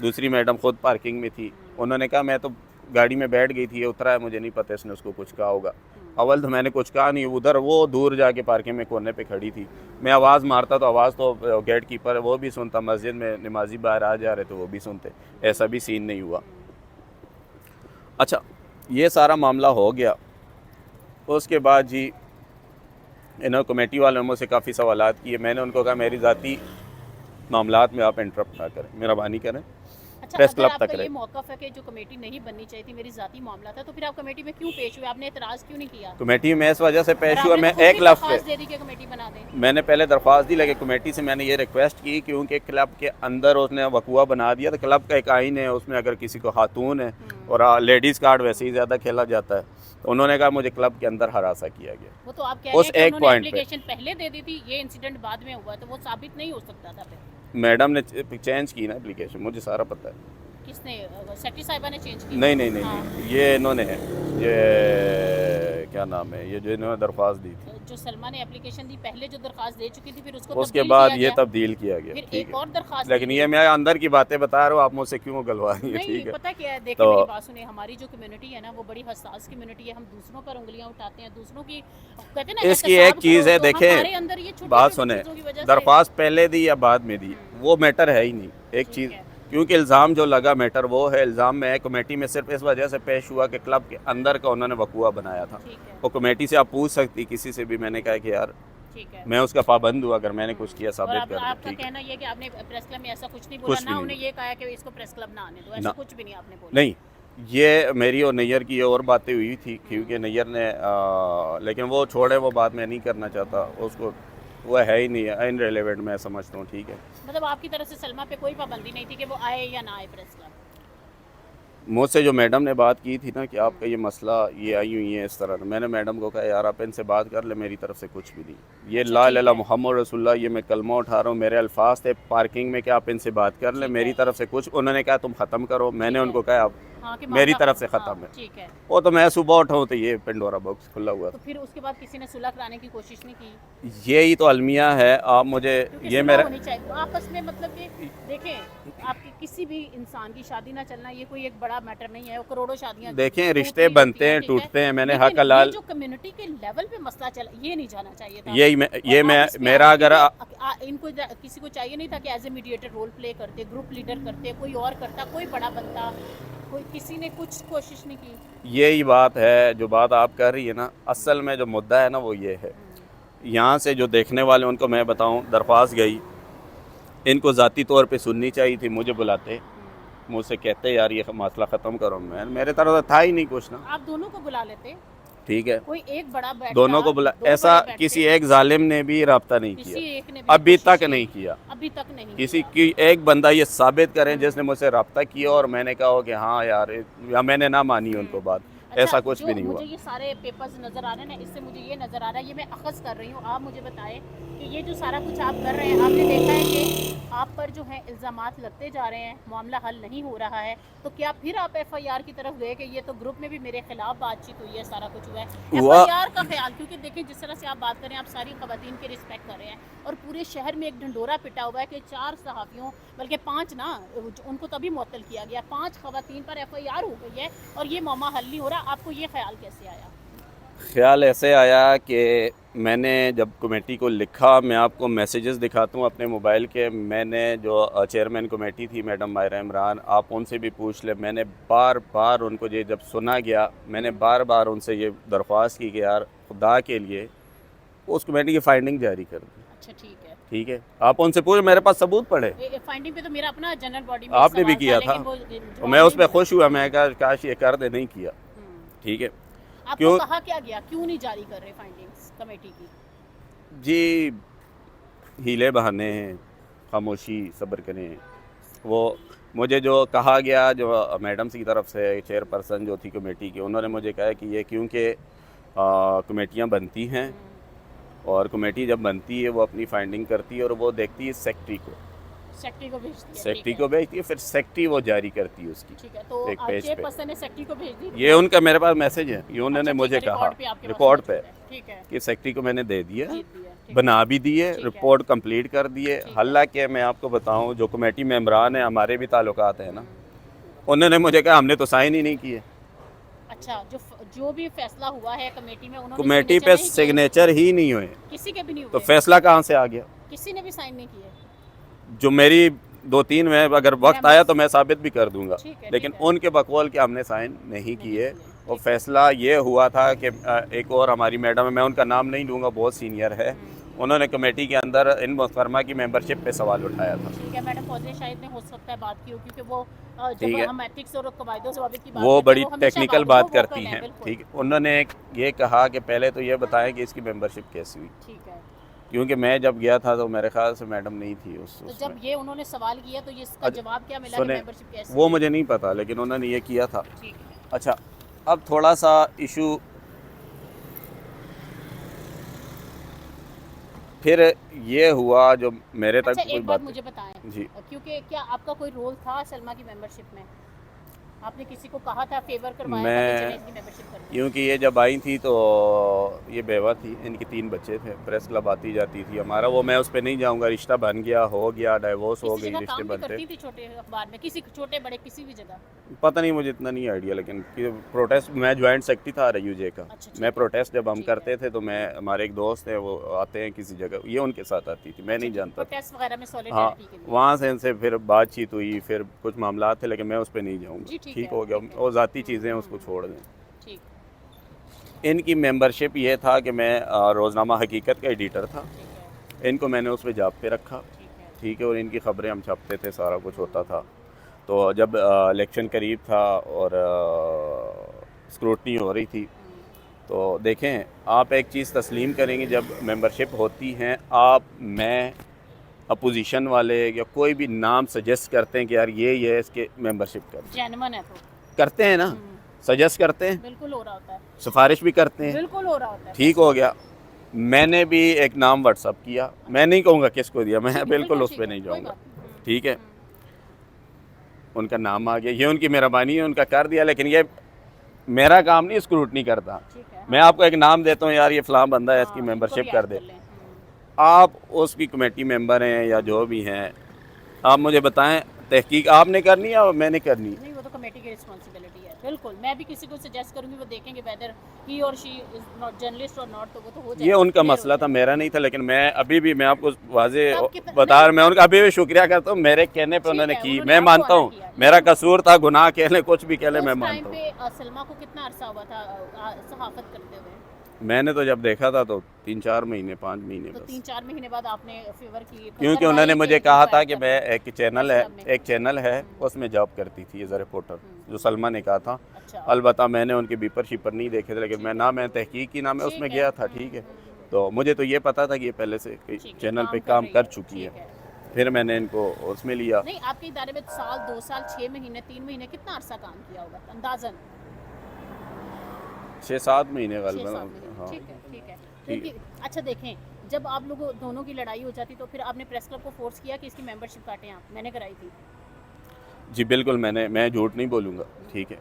दूसरी मैडम ख़ुद पार्किंग में थी, उन्होंने कहा मैं तो गाड़ी में बैठ गई थी, ये उतरा है, मुझे नहीं पता इसने उसको कुछ कहा होगा। अव्वल तो मैंने कुछ कहा नहीं, उधर वो दूर जाके पार्किंग में कोने पे खड़ी थी, मैं आवाज़ मारता तो आवाज़ तो गेट कीपर वो भी सुनता, मस्जिद में नमाजी बाहर आ जा रहे तो वो भी सुनते, ऐसा भी सीन नहीं हुआ। अच्छा, ये सारा मामला हो गया। उसके बाद जी इन्होंने कमेटी वालों ने मुझसे काफ़ी सवालात किए, मैंने उनको कहा मेरी ज़ाती मामलात में आप इंटरप्ट ना करें, मेहरबानी करें, अच्छा, प्रेस अगर क्लब आपका तक ये रहे। मौक़िफ़ है कि जो कमेटी नहीं बननी चाहिए थी, मेरी ज़ाती मामला था, तो फिर आप कमेटी में क्यों पेश हुए? आपने एतराज़ क्यों नहीं किया? कमेटी में इस वजह से और पेश हुआ, आपने मैं तो खुद एक ही लफ्ज़ पे दरख्वास्त दे दी कि कमेटी बना दें। मैंने पहले दरख्वास्त दी, लेकिन कमेटी से मैंने ये रिक्वेस्ट की क्योंकि क्लब के अंदर उसने वकूआ बना दिया। तो क्लब का एक आइन है, उसमें अगर किसी को खातून है और लेडीज़ कार्ड वैसे ही ज़्यादा खेला जाता है, तो उन्होंने कहा मुझे क्लब के अंदर हरासा किया गया। वो तो आप कह रहे उस हैं कि एक उन्होंने पॉइंट पे एप्लीकेशन पहले दे दी थी, ये इंसिडेंट बाद में हुआ, तो वो साबित नहीं हो सकता था फिर। मैडम ने चेंज की ना एप्लीकेशन, मुझे सारा पता है। किसने? सेक्रेटरी साहिबा ने चेंज की? नहीं नहीं नहीं हाँ। नहीं, ये इन्होंने है, ये क्या नाम है, ये जो इन्होंने दरख्वास्त दी थी, जो सलमा ने एप्लीकेशन दी, पहले जो दरख्वास्त दे चुकी थी, फिर उसको उसके तब्दील बाद किया ये गया। तब्दील किया गया। फिर ठीक एक है, और दरख्वास्त लेकिन दी ये गई। मैं अंदर की बातें बता रहा हूँ, आप मुझसे क्यों गलवा रही है? नहीं, ठीक है, पता क्या है, देखिए तो मेरी बात सुनिए, हमारी जो कम्युनिटी है ना, वो बड़ी हसास कम्युनिटी है। हम दूसरों पर उंगलियां उठाते हैं, दूसरों की कहते हैं ना इसकी एहतसाब एक चीज़ करो, है, तो हमारे देखें अंदर ये छोटी बात छोटी सुने, चीज़ों की वजह से। दरख्वास्त पहले दी या बाद में दी वो मैटर है ही नहीं। एक ठीक चीज़, है। क्योंकि इल्ज़ाम जो लगा मैटर वो है, इल्ज़ाम में है कमेटी में सिर्फ इस वजह से पेश हुआ कि क्लब के अंदर का उन्होंने वकूआ बनाया था। ठीक है, वो कमेटी से आप पूछ सकती किसी से भी, मैंने कहा कि यार ठीक है। मैं उसका पाबंद हूँ, अगर मैंने कुछ किया और साबित अब कर दो। आपका ठीक है, कहना ये है कि आपने प्रेस क्लब में ऐसा कुछ नहीं बोला, कुछ भी ना नहीं उन्हें ये कहा कि इसको प्रेस क्लब ना आने दो, ऐसा ना। कुछ भी नहीं आपने बोला। नहीं, ये मेरी और नैयर की और बातें हुई थी, क्योंकि नैयर ने लेकिन वो छोड़े, वो बात मैं नहीं करना चाहता उसको, वो है ही नहीं है, इनरेलेवेंट मैं समझता हूँ। ठीक है, मतलब आपकी तरफ से सलमा पे कोई पाबंदी नहीं थी कि वो आए या ना आए प्रेस क्लब? मुझसे जो मैडम ने बात की थी ना कि आपका ये मसला ये आई हुई है इस तरह, मैंने मैडम को कहा यार आप इनसे बात कर ले, मेरी तरफ से कुछ भी नहीं, ये अच्छा, ला ठीक इला है। मोहम्मद रसूलुल्लाह, ये मैं कलमा उठा रहा हूँ, मेरे अल्फाज थे पार्किंग में कि आप इनसे बात कर ले, ठीक मेरी है। तरफ से कुछ, उन्होंने कहा तुम ख़त्म करो, मैंने ठीक उनको है। कहा आप हाँ, कि मेरी मामला तरफ से हाँ, ख़त्म है। ठीक है। वो तो मैं सुबह उठा हूँ तो ये पेंडोरा बॉक्स खुला हुआ तो फिर उसके बाद किसी ने सुलह कराने की कोशिश नहीं की? था। यही तो अलमिया है, आप मुझे क्योंकि ये सुलह मेरा होनी चाहिए आपस में, मतलब कि देखें, आपकी किसी भी इंसान की शादी ना चलना ये कोई एक बड़ा मैटर नहीं है। वो करोड़ों शादियां देखें, टूट रिश्ते रही होती बनते हैं ठीक है? टूटते हैं, मैंने लेकिन हक हलाल, ये जो कम्युनिटी के लेवल पे मसला चला, ये नहीं जाना चाहिए था। यही मैं और आप इस पे मेरा आए, अगर क्योंकि इनको किसी को चाहिए नहीं था कि as a mediator role play करते, ग्रुप लीडर करते, कोई और करता, कोई बड़ा बनता, कोई किसी ने कुछ कोशिश नहीं की। यही बात है, जो बात आप कर रही है ना, असल में जो मुद्दा है ना वो ये है, यहाँ से जो देखने वाले उनको मैं बताऊँ, दरख्वास्त गई, इनको ज़ाती तौर पे सुननी चाहिए थी, मुझे बुलाते, मुझसे कहते यार ये मसला ख़त्म करो, मैं मेरे तरफ से था ही नहीं कुछ ना। आप दोनों को बुला लेते, ठीक है, कोई एक बड़ा बैठता, दोनों को बुला, दो ऐसा बड़े बैठते, किसी एक जालिम ने भी रब्ता नहीं किसी किया, एक ने भी अभी कोशिश तक की, नहीं किया। अभी तक नहीं किसी किया। की एक बंदा ये साबित करें जिसने मुझसे रब्ता किया और मैंने कहा हो कि हाँ यार, या मैंने ना मानी उनको बात, ऐसा कुछ भी नहीं हुआ। मुझे ये सारे पेपर्स नज़र आ रहे हैं ना, इससे मुझे ये नज़र आ रहा है, ये मैं अखज़ कर रही हूँ, आप मुझे बताएं कि ये जो सारा कुछ आप कर रहे हैं, आपने देखा है कि आप पर जो है इल्ज़ामात लगते जा रहे हैं, मामला हल नहीं हो रहा है, तो क्या फिर आप FIR की तरफ गए कि ये तो ग्रुप में भी मेरे खिलाफ बातचीत हुई है, सारा कुछ हुआ है? FIR का ख्याल, क्योंकि देखिए जिस तरह से आप बात करें, आप सारी ख़वातीन की रिस्पेक्ट कर रहे हैं, और पूरे शहर में एक ढंडोरा पिटा हुआ है कि 4 सहाफ़ियों, बल्कि 5 ना, उनको तभी मुअत्तल किया गया, 5 ख़वातीन पर FIR हो गई है और ये मामला हल नहीं हो रहा। आपको ये ख्याल कैसे आया? ख्याल ऐसे आया कि मैंने जब कमेटी को लिखा, मैं आपको मैसेजेस दिखाता हूँ अपने मोबाइल के, मैंने जो चेयरमैन कमेटी थी मैडम मायरा इमरान, आप उनसे भी पूछ ले, मैंने बार बार उनको ये जब सुना गया, मैंने बार बार उनसे ये दरख्वास्त की कि यार खुदा के लिए उस कमेटी की फाइंडिंग जारी कर दी। अच्छा, ठीक है। ठीक है, आप उनसे पूछ, मेरे पास सबूत पड़े, फाइंडिंग पे तो मेरा अपना जनरल बॉडी में आपने भी सवाल किया था, लेकिन वो तो जवाब मैं उस नहीं पर खुश हुआ, मैं कहा काश ये कर दे, नहीं किया। ठीक है, आपको क्यों? कहा क्या गया, क्यों नहीं जारी कर रहे फाइंडिंग्स कमेटी की? जी हीले बहाने हैं, खामोशी, सब्र करें। वो मुझे जो कहा गया, जो मैडम की तरफ से चेयरपर्सन जो थी कमेटी की, उन्होंने मुझे कहा कि ये क्योंकि कमेटियाँ बनती हैं और कमेटी जब बनती है वो अपनी फाइंडिंग करती है और वो देखती है सेक्रेटरी को, सेक्रेटरी को भेजती है, सेक्रेटरी ठीक को भेजती है, फिर सेक्रेटरी वो जारी करती है उसकी है, ठीक है। तो एक पेज पे। चेयरपर्सन ने सेक्रेटरी को भेज दी? ये उनका मेरे पास मैसेज है, ये उन्होंने अच्छा, मुझे ठीक है, कहा रिकॉर्ड पे आपके पास रिकॉर्ड पे मौजूद है, ठीक है, कि सेक्रेटरी को मैंने दे दिया, भेज दिया, ठीक है। बना भी दिए, ठीक है। रिपोर्ट कंप्लीट कर दिए। ठीक है। हालांकि मैं आपको बताऊं, जो कमेटी मेंबरान है, हमारे भी ताल्लुकात हैं ना, उन्होंने मुझे कहा हमने तो साइन ही नहीं किए। अच्छा, जो भी फैसला हुआ है कमेटी में, उन्होंने कमेटी signature पे नहीं किए? सिग्नेचर ही नहीं हुए, किसी के भी नहीं हुए? तो फैसला कहाँ से आ गया? किसी ने भी साइन नहीं किए? जो मेरी 2-3 में अगर वक्त आया तो मैं साबित भी कर दूंगा, ठीक है, लेकिन ठीक है। उनके बकौल के हमने साइन नहीं किए। किए, और फैसला ये हुआ था कि एक और हमारी मैडम है, मैं उनका नाम नहीं लूँगा, बहुत सीनियर है, उन्होंने कमेटी के अंदर इन मुहतरमा की मेंबरशिप पे सवाल उठाया था। ठीक है मैडम, फौजिया शाहिद ने हो सकता है बात की हो, क्योंकि वो ठीक जब है, हम एथिक्स और कवायदों ज़वाबित की बात वो करते हैं, बड़ी वो हमेशा टेक्निकल वो बात वोकल करती हैं। बिल्कुल। ठीक है, उन्होंने ये कहा कि पहले तो ये बताएं कि इसकी मेंबरशिप कैसी हुई, ठीक है। क्योंकि मैं जब गया था तो मेरे ख्याल से मैडम नहीं थी तो उसमें। जब ये उन्होंने सवाल किया तो ये इसका अच्छा, जवाब क्या मिला कि सुने, मेंबरशिप कैसे वो हुई? मुझे नहीं पता, लेकिन उन्होंने ये किया था। ठीक है। अच्छा, अब थोड़ा सा इशू फिर ये हुआ जो मेरे तक अच्छा कोई एक बात बात मुझे बताएं, जी। क्योंकि क्या आपका कोई रोल था सलमा की मेंबरशिप में? आपने किसी को कहा था, फेवर करवाया था कि चलें मैं इसकी मेंबरशिप कर दें? क्योंकि ये जब आई थी तो ये बेवा थी, इनके 3 बच्चे थे, प्रेस क्लब आती जाती थी हमारा, वो मैं उस पर नहीं जाऊंगा, रिश्ता बन गया, हो गया, डाइवोर्स हो किसी गई, जगह रिश्ते काम भी बनते। करती थी छोटे अखबार में, किसी छोटे बड़े किसी भी जगह? पता नहीं, मुझे इतना नहीं आइडिया, लेकिन प्रोटेस्ट मैं ज्वाइंट सेक्रेटरी था RUJ का। अच्छा, ठीक मैं है। प्रोटेस्ट जब हम ठीक है। करते थे तो मैं, हमारे एक दोस्त हैं वो आते हैं किसी जगह, ये उनके साथ आती थी, मैं नहीं जानता था। प्रोटेस्ट वगैरह में हाँ, सॉलिडेरिटी के लिए। वहाँ से इनसे फिर बातचीत हुई, फिर कुछ मामला थे, लेकिन मैं उस पर नहीं जाऊँगा। जी, ठीक ठीक है, हो गया, ठीक है। वो ज़ाती चीज़ें हैं, उसको छोड़ दें। ठीक इनकी मेंबरशिप ये था कि मैं रोज़नामा हकीकत का एडिटर था। ठीक है। इनको मैंने उस पे जॉब पे रखा। ठीक है। ठीक है, और इनकी ख़बरें हम छापते थे, सारा कुछ होता था। तो जब इलेक्शन करीब था और स्क्रूटनी हो रही थी, तो देखें, आप एक चीज़ तस्लीम करेंगे, जब मेंबरशिप होती हैं, आप, मैं, अपोजिशन वाले या कोई भी नाम सजेस्ट करते हैं कि यार ये इसके मेंबरशिप कर, जेन्युइन है तो करते हैं ना, सजेस्ट करते हैं, बिल्कुल हो रहा होता है, सिफारिश भी करते हैं। बिल्कुल हो रहा होता है। ठीक हो गया, मैंने भी एक नाम व्हाट्सअप किया, मैं नहीं कहूँगा किसको दिया, मैं बिल्कुल उस पर नहीं जाऊँगा। ठीक है, उनका नाम आ गया, ये उनकी मेहरबानी है, उनका कर दिया, लेकिन ये मेरा काम नहीं स्क्रूटनी करता। मैं आपको एक नाम देता हूँ, यार ये फ़लाँ बंदा है, इसकी मेंबरशिप कर दे। आप उसकी कमेटी मेंबर हैं या जो भी हैं, आप मुझे बताएं, तहकीक आपने करनी है या मैंने करनी है? नहीं, वो तो कमेटी की रिस्पांसिबिलिटी है। बिल्कुल, मैं भी किसी को सजेस्ट करूंगी, वो देखेंगे वेदर ही और शी इज नॉट जर्नलिस्ट और नॉट, तो वो तो हो जाएगा। ये उनका clear हो मसला था, जाएगा। मेरा नहीं था, लेकिन मैं अभी भी, मैं आपको वाजे तब कितना- बता, नहीं, मैं उनका अभी भी शुक्रिया करता हूँ, मेरे कहने पे ठीक उन्होंने है, की, उन्होंने मैं आपको मानता ऑर्डर हूँ, किया। मेरा कसूर था, गुनाह कह लें, कुछ भी कह लें, मैं उस टाइम मानता हूँ। पे सलमा को कितना अरसा हुआ था सहाफत करते हुए? मैंने तो जब देखा था तो 3-4 महीने, 5 महीने तो बस, 3-4 महीने बाद आपने फेवर की, क्योंकि करवाई उन्होंने कि मुझे इनको कहा था ऐड कि कर मैं, लो? एक चैनल प्रेस है, क्लब में। एक चैनल है, उसमें जॉब करती थी एज अ रिपोर्टर, जो सलमा ने कहा था। अच्छा, अलबत्ता मैंने उनके बीपर शीपर नहीं देखे थे, लेकिन मैं तहकीक की ना, मैं उसमें गया था। ठीक है, तो मुझे तो ये पता था कि ये पहले से ठीक है, चैनल पे काम कर काम रही कर है, चुकी ठीक है। है। फिर मैंने इनको उसमें लिया। नहीं, आपके इदारे में साल, 2 साल, 6 महीने, 3 महीने, कितना अरसा काम किया होगा अंदाजन? 6-7 महीने 6-7 गलबन। महीने, हाँ, ठीक है, ठीक है। ठीक क्योंकि अच्छा देखें, जब आप लोगों दोनों की लड़ाई हो जाती तो फिर आपने प्रेस क्लब को फोर्स किया कि इसकी मेंबरशिप काटें आप? मैंने कराई थी। जी बिल्कुल, मैं झूठ नहीं बोलूँगा। ठीक है,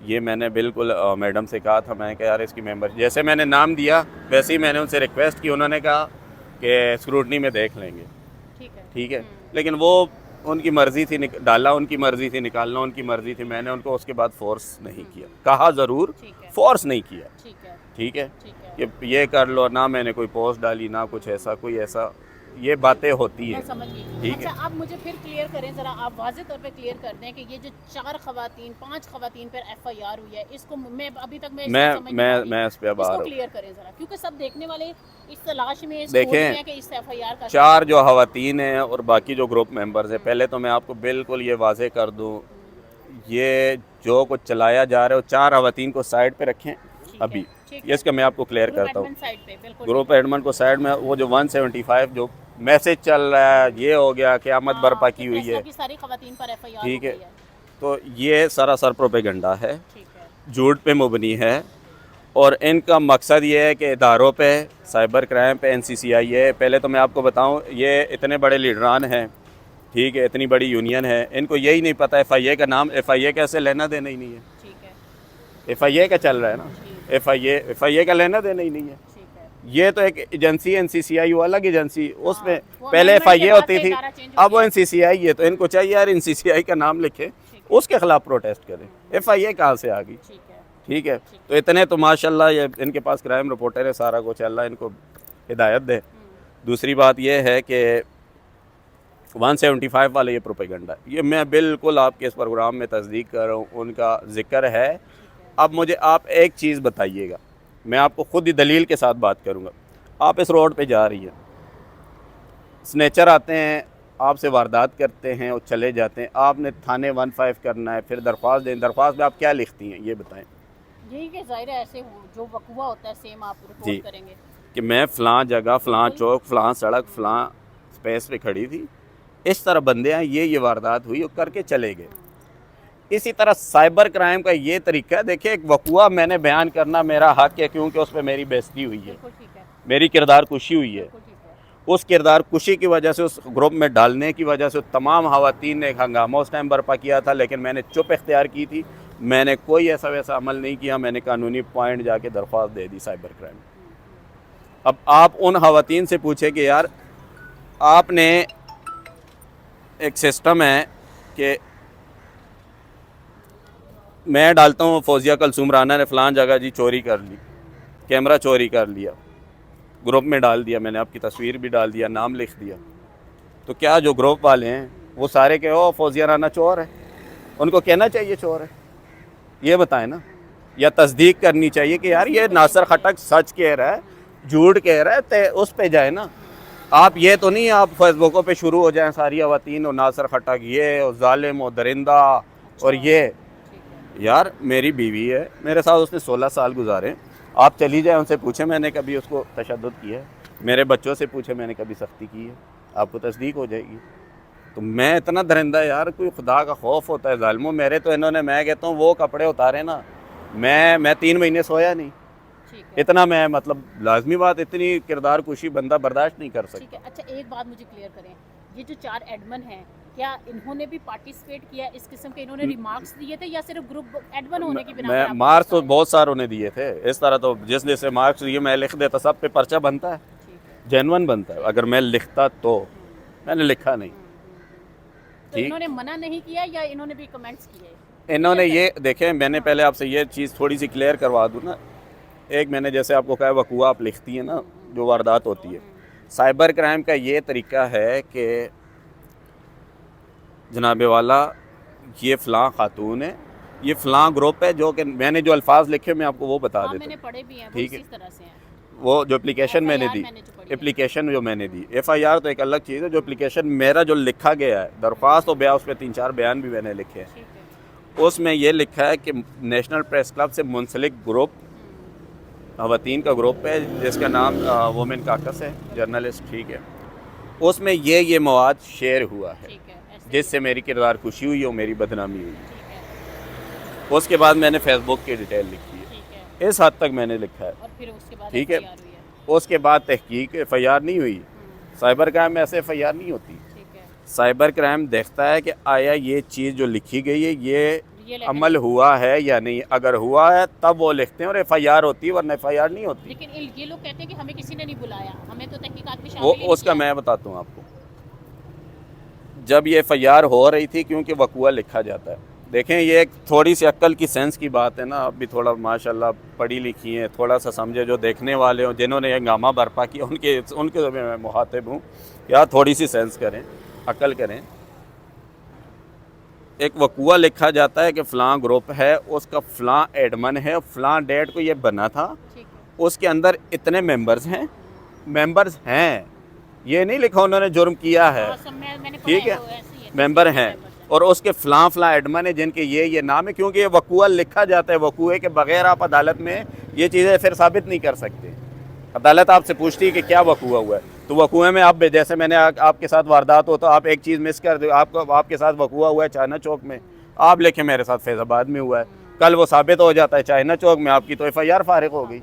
ये मैंने बिल्कुल मैडम से कहा था, मैं, कि यार इसकी मेंबर, जैसे मैंने नाम दिया वैसे ही मैंने उनसे रिक्वेस्ट की, उन्होंने कहा कि स्क्रूटनी में देख लेंगे। ठीक है। ठीक है, लेकिन वो उनकी मर्ज़ी थी, डाला उनकी मर्ज़ी थी, निकालना उनकी मर्ज़ी थी, मैंने उनको उसके बाद फोर्स नहीं किया, कहा ज़रूर, ठीक है, फोर्स नहीं किया। ठीक है, ठीक है, ठीक है। कि ये कर लो ना, मैंने कोई पोस्ट डाली ना कुछ ऐसा, कोई ऐसा, ये बातें होती मैं हैं। समझ गई। ठीक अच्छा, है, आप मुझे फिर क्लियर करें ज़रा, आप वाज़े तौर पे क्लियर कर दें कि ये जो 4 ख़वातीन, 5 ख़वातीन पर FIR हुई है, इसको मैं अभी तक मैं इसको समझ नहीं पा रही। मैं इस पे अब आ इसको रहा हूँ। क्लियर करें ज़रा, क्योंकि सब देखने वाले इस तलाश में, इस देखें, खोज में हैं कि इस FIR का 4 जो ख़वातीन हैं और बाकी जो ग्रुप मेंबर्स हैं, पहले तो मैं आपको बिल्कुल ये वाज़े कर दूँ, ये जो कुछ चलाया जा रहा है, वो 4 ख़वातीन को साइड पे रखें अभी। ये इसका मैं आपको क्लियर करता हूँ। साइड पे बिल्कुल ग्रुप एडमिन को साइड में, वो जो 175 जो मैसेज चल रहा है, ये हो गया, क़यामत बर्पा की हुई है। की सारी ख़वातीन पर FIR ठीक हो है, गई है। तो ये सरासर प्रोपेगेंडा है, ठीक है। झूठ पे मुबनी है, और इनका मकसद ये है कि इदारों पे, साइबर क्राइम पे, NCCI है। पहले तो मैं आपको बताऊं, ये इतने बड़े लीडरान हैं, ठीक है, इतनी बड़ी यूनियन है, इनको यही नहीं पता FIA का नाम, FIA कैसे लेना देना ही नहीं है। ठीक है। FIA का चल रहा है ना, FIA का लेना देना ही नहीं है। ये तो एक एजेंसी NCCI, वो अलग एजेंसी, उसमें वो पहले amendment के FIA बाद होती से थी, इदारा change हो अब वो गया। NCCI है, तो इनको चाहिए यार NCCI का नाम लिखे, उसके खिलाफ प्रोटेस्ट करें। FIA कहाँ से आ गई? ठीक है। ठीक है, तो इतने तो माशाल्लाह ये इनके पास क्राइम रिपोर्टर है, सारा कुछ, अल्लाह इनको हिदायत दे। दूसरी बात ये है कि 175 वाले ये प्रोपेगेंडा, ये मैं बिल्कुल आपके इस प्रोग्राम में तस्दीक कर रहा हूँ, उनका जिक्र है। अब मुझे आप एक चीज़ बताइएगा, मैं आपको खुद ही दलील के साथ बात करूँगा। आप इस रोड पे जा रही हैं, स्नेचर आते हैं, आपसे वारदात करते हैं और चले जाते हैं। आपने थाने 15 करना है, फिर दरख्वास्त दें। दरख्वास्त में आप क्या लिखती हैं ये बताएं? यही कि ज़ाहिर है ऐसे जो वकूआ होता है सेम आप जी, रिपोर्ट करेंगे। कि मैं फ़लाँ जगह, फ़लाँ चौक, फ़लाँ सड़क, फ़लाँ स्पेस पे खड़ी थी, इस तरह बंदे हैं, ये वारदात हुई और करके चले गए। इसी तरह साइबर क्राइम का ये तरीका है। देखिए, एक वकूआ मैंने बयान करना मेरा हक़ है, क्योंकि उस पर मेरी बेइज्जती हुई है, बिल्कुल ठीक है, मेरी किरदार कुशी हुई है। बिल्कुल ठीक है। उस किरदार कुशी की वजह से, उस ग्रुप में डालने की वजह से तमाम ख़वातीन ने एक हंगामा उस टाइम बर्पा किया था, लेकिन मैंने चुप इख्तियार की थी। मैंने कोई ऐसा वैसा अमल नहीं किया। मैंने कानूनी पॉइंट जाके दरख्वास्त दे दी साइबर क्राइम। अब आप उन ख़वातीन से पूछे कि यार, आपने एक सिस्टम है कि मैं डालता हूँ फौजिया कुलसूम राना ने फ़लाँ जगह जी चोरी कर ली, कैमरा चोरी कर लिया, ग्रुप में डाल दिया, मैंने आपकी तस्वीर भी डाल दिया, नाम लिख दिया, तो क्या जो ग्रुप वाले हैं वो सारे के ओ फौजिया राना चोर है? उनको कहना चाहिए चोर है? ये बताएं ना। या तस्दीक करनी चाहिए कि यार ये नासिर खटक सच कह रहा है, झूठ कह रहा है, तो उस पे जाए ना। आप ये तो नहीं आप फेसबुकों पे शुरू हो जाएं सारी ख़वातीन और नासिर खटक ये और जालिम और दरिंदा और ये। यार मेरी बीवी है, मेरे साथ उसने 16 साल गुजारे। आप चली जाए, उनसे पूछे मैंने कभी उसको तशद्दुद किया है? मेरे बच्चों से पूछे मैंने कभी सख्ती की है? आपको तस्दीक हो जाएगी। तो मैं इतना दरिंदा, यार कोई खुदा का खौफ होता है ज़ालिमों। मेरे तो इन्होंने, मैं कहता हूँ वो कपड़े उतारे ना, मैं 3 महीने सोया नहीं। ठीक है, इतना मैं, मतलब लाजमी बात, इतनी किरदार कुशी बंदा बर्दाश्त नहीं कर ठीक सकता। है। अच्छा, एक बात मुझे क्लियर करें, ये जो 4 एडमन हैं, क्या इन्होंने भी पार्टिसिपेट किया इस किस्म के? इन्होंने रिमार्क्स दिए थे या सिर्फ ग्रुप एडमन होने की बिना पर मैं आपको मार्क्स तो गिरफ्तार बहुत सारों ने दिए थे। इस तरह तो जिस जैसे मार्क्स दिए मैं लिख देता, सब पे पर्चा बनता है, किया? ठीक है। जेन्युइन बनता है। अगर मैं लिखता तो, मैंने लिखा नहीं। तो ठीक, इन्होंने मना नहीं किया या इन्होंने भी कमेंट्स किए? इन्होंने ये देखें, मैंने पहले आपसे ये चीज़ थोड़ी सी क्लियर करवा दूँ ना। एक मैंने जैसे आपको कहा वकूआ आप लिखती हैं ना, जो वारदात होती है, साइबर क्राइम का ये तरीका है कि जनाबे वाला, ये फ़लाँ खातून है, ये फ़लाँ ग्रुप है, जो कि मैंने जो अल्फाज लिखे मैं आपको वो बता हाँ, देता मैंने हूँ। पढ़े भी हैं, वो ठीक है, इसी तरह से हैं। वो जो एप्लीकेशन मैंने FIR दी, मैंने जो पढ़ी है। एप्लीकेशन जो मैंने दी, FIR तो एक अलग चीज़ है। जो एप्लीकेशन मेरा जो लिखा गया है, दरख्वास्त तो बया, उस पर 3-4 बयान भी मैंने लिखे हैं। ठीक है। उसमें ये लिखा है कि नेशनल प्रेस क्लब से मुंसलिक ग्रुप, ख़वातीन का ग्रुप है जिसका नाम वुमेन काकस है, जर्नलिस्ट, ठीक है। उसमें ये मवाद शेयर हुआ है, ठीक है, ऐसे जिससे मेरी किरदार खुशी हुई और मेरी बदनामी हुई। ठीक है, उसके बाद मैंने फेसबुक की डिटेल लिखी है, ठीक है। इस हद तक मैंने लिखा है। और फिर उसके बाद ठीक है। FIR हुई है। उसके बाद तहकीक, FIR नहीं हुई। साइबर क्राइम में ऐसे FIR नहीं होती। ठीक है। साइबर क्राइम देखता है कि आया ये चीज़ जो लिखी गई है ये रियल अमल हुआ है या नहीं। अगर हुआ है तब वो लिखते हैं और FIR होती है, वरना FIR नहीं होती। लेकिन ये लोग कहते हैं कि हमें किसी ने नहीं बुलाया, हमें तो तहकीकात में वो शामिल ही नहीं उसका किया। मैं बताता हूँ आपको। जब ये FIR हो रही थी, क्योंकि वकूआ लिखा जाता है, देखें ये एक थोड़ी सी अक्ल की सेंस की बात है ना। आप भी थोड़ा माशाल्लाह पढ़ी लिखी हैं, थोड़ा सा समझे, जो देखने वाले हों, जिन्होंने हंगामा बर्पा किया, उनके मैं मुखातिब हूँ। या थोड़ी सी सेंस करें, अकल करें। एक वकूआ लिखा जाता है कि फ़लाँ ग्रुप है, उसका फ़लाँ एडमन है, फ़लाँ डेट को ये बना था, ठीक है। उसके अंदर इतने मेंबर्स हैं, ये नहीं लिखा उन्होंने जुर्म किया है, हाँ, सब मैंने पढ़ा ठीक है, वो ऐसे ही है, मेंबर ठीक है, हैं, मेंबर हैं। और उसके फ़लाँ एडमन है जिनके ये नाम है। क्योंकि ये वकूआ लिखा जाता है, वकूए के बगैर आप अदालत में ये चीज़ें फिर साबित नहीं कर सकते। अदालत आपसे पूछती है कि क्या वकूआ हुआ है, तो वकूए में आप, जैसे मैंने आपके साथ वारदात हो तो आप एक चीज़ मिस कर दो, आपके साथ वकूआ हुआ है चाइना चौक में, आप लिखे मेरे साथ फैज़ाबाद में हुआ है, कल वो साबित हो जाता है चाइना चौक में, आपकी तो FIR फारिग हो गई।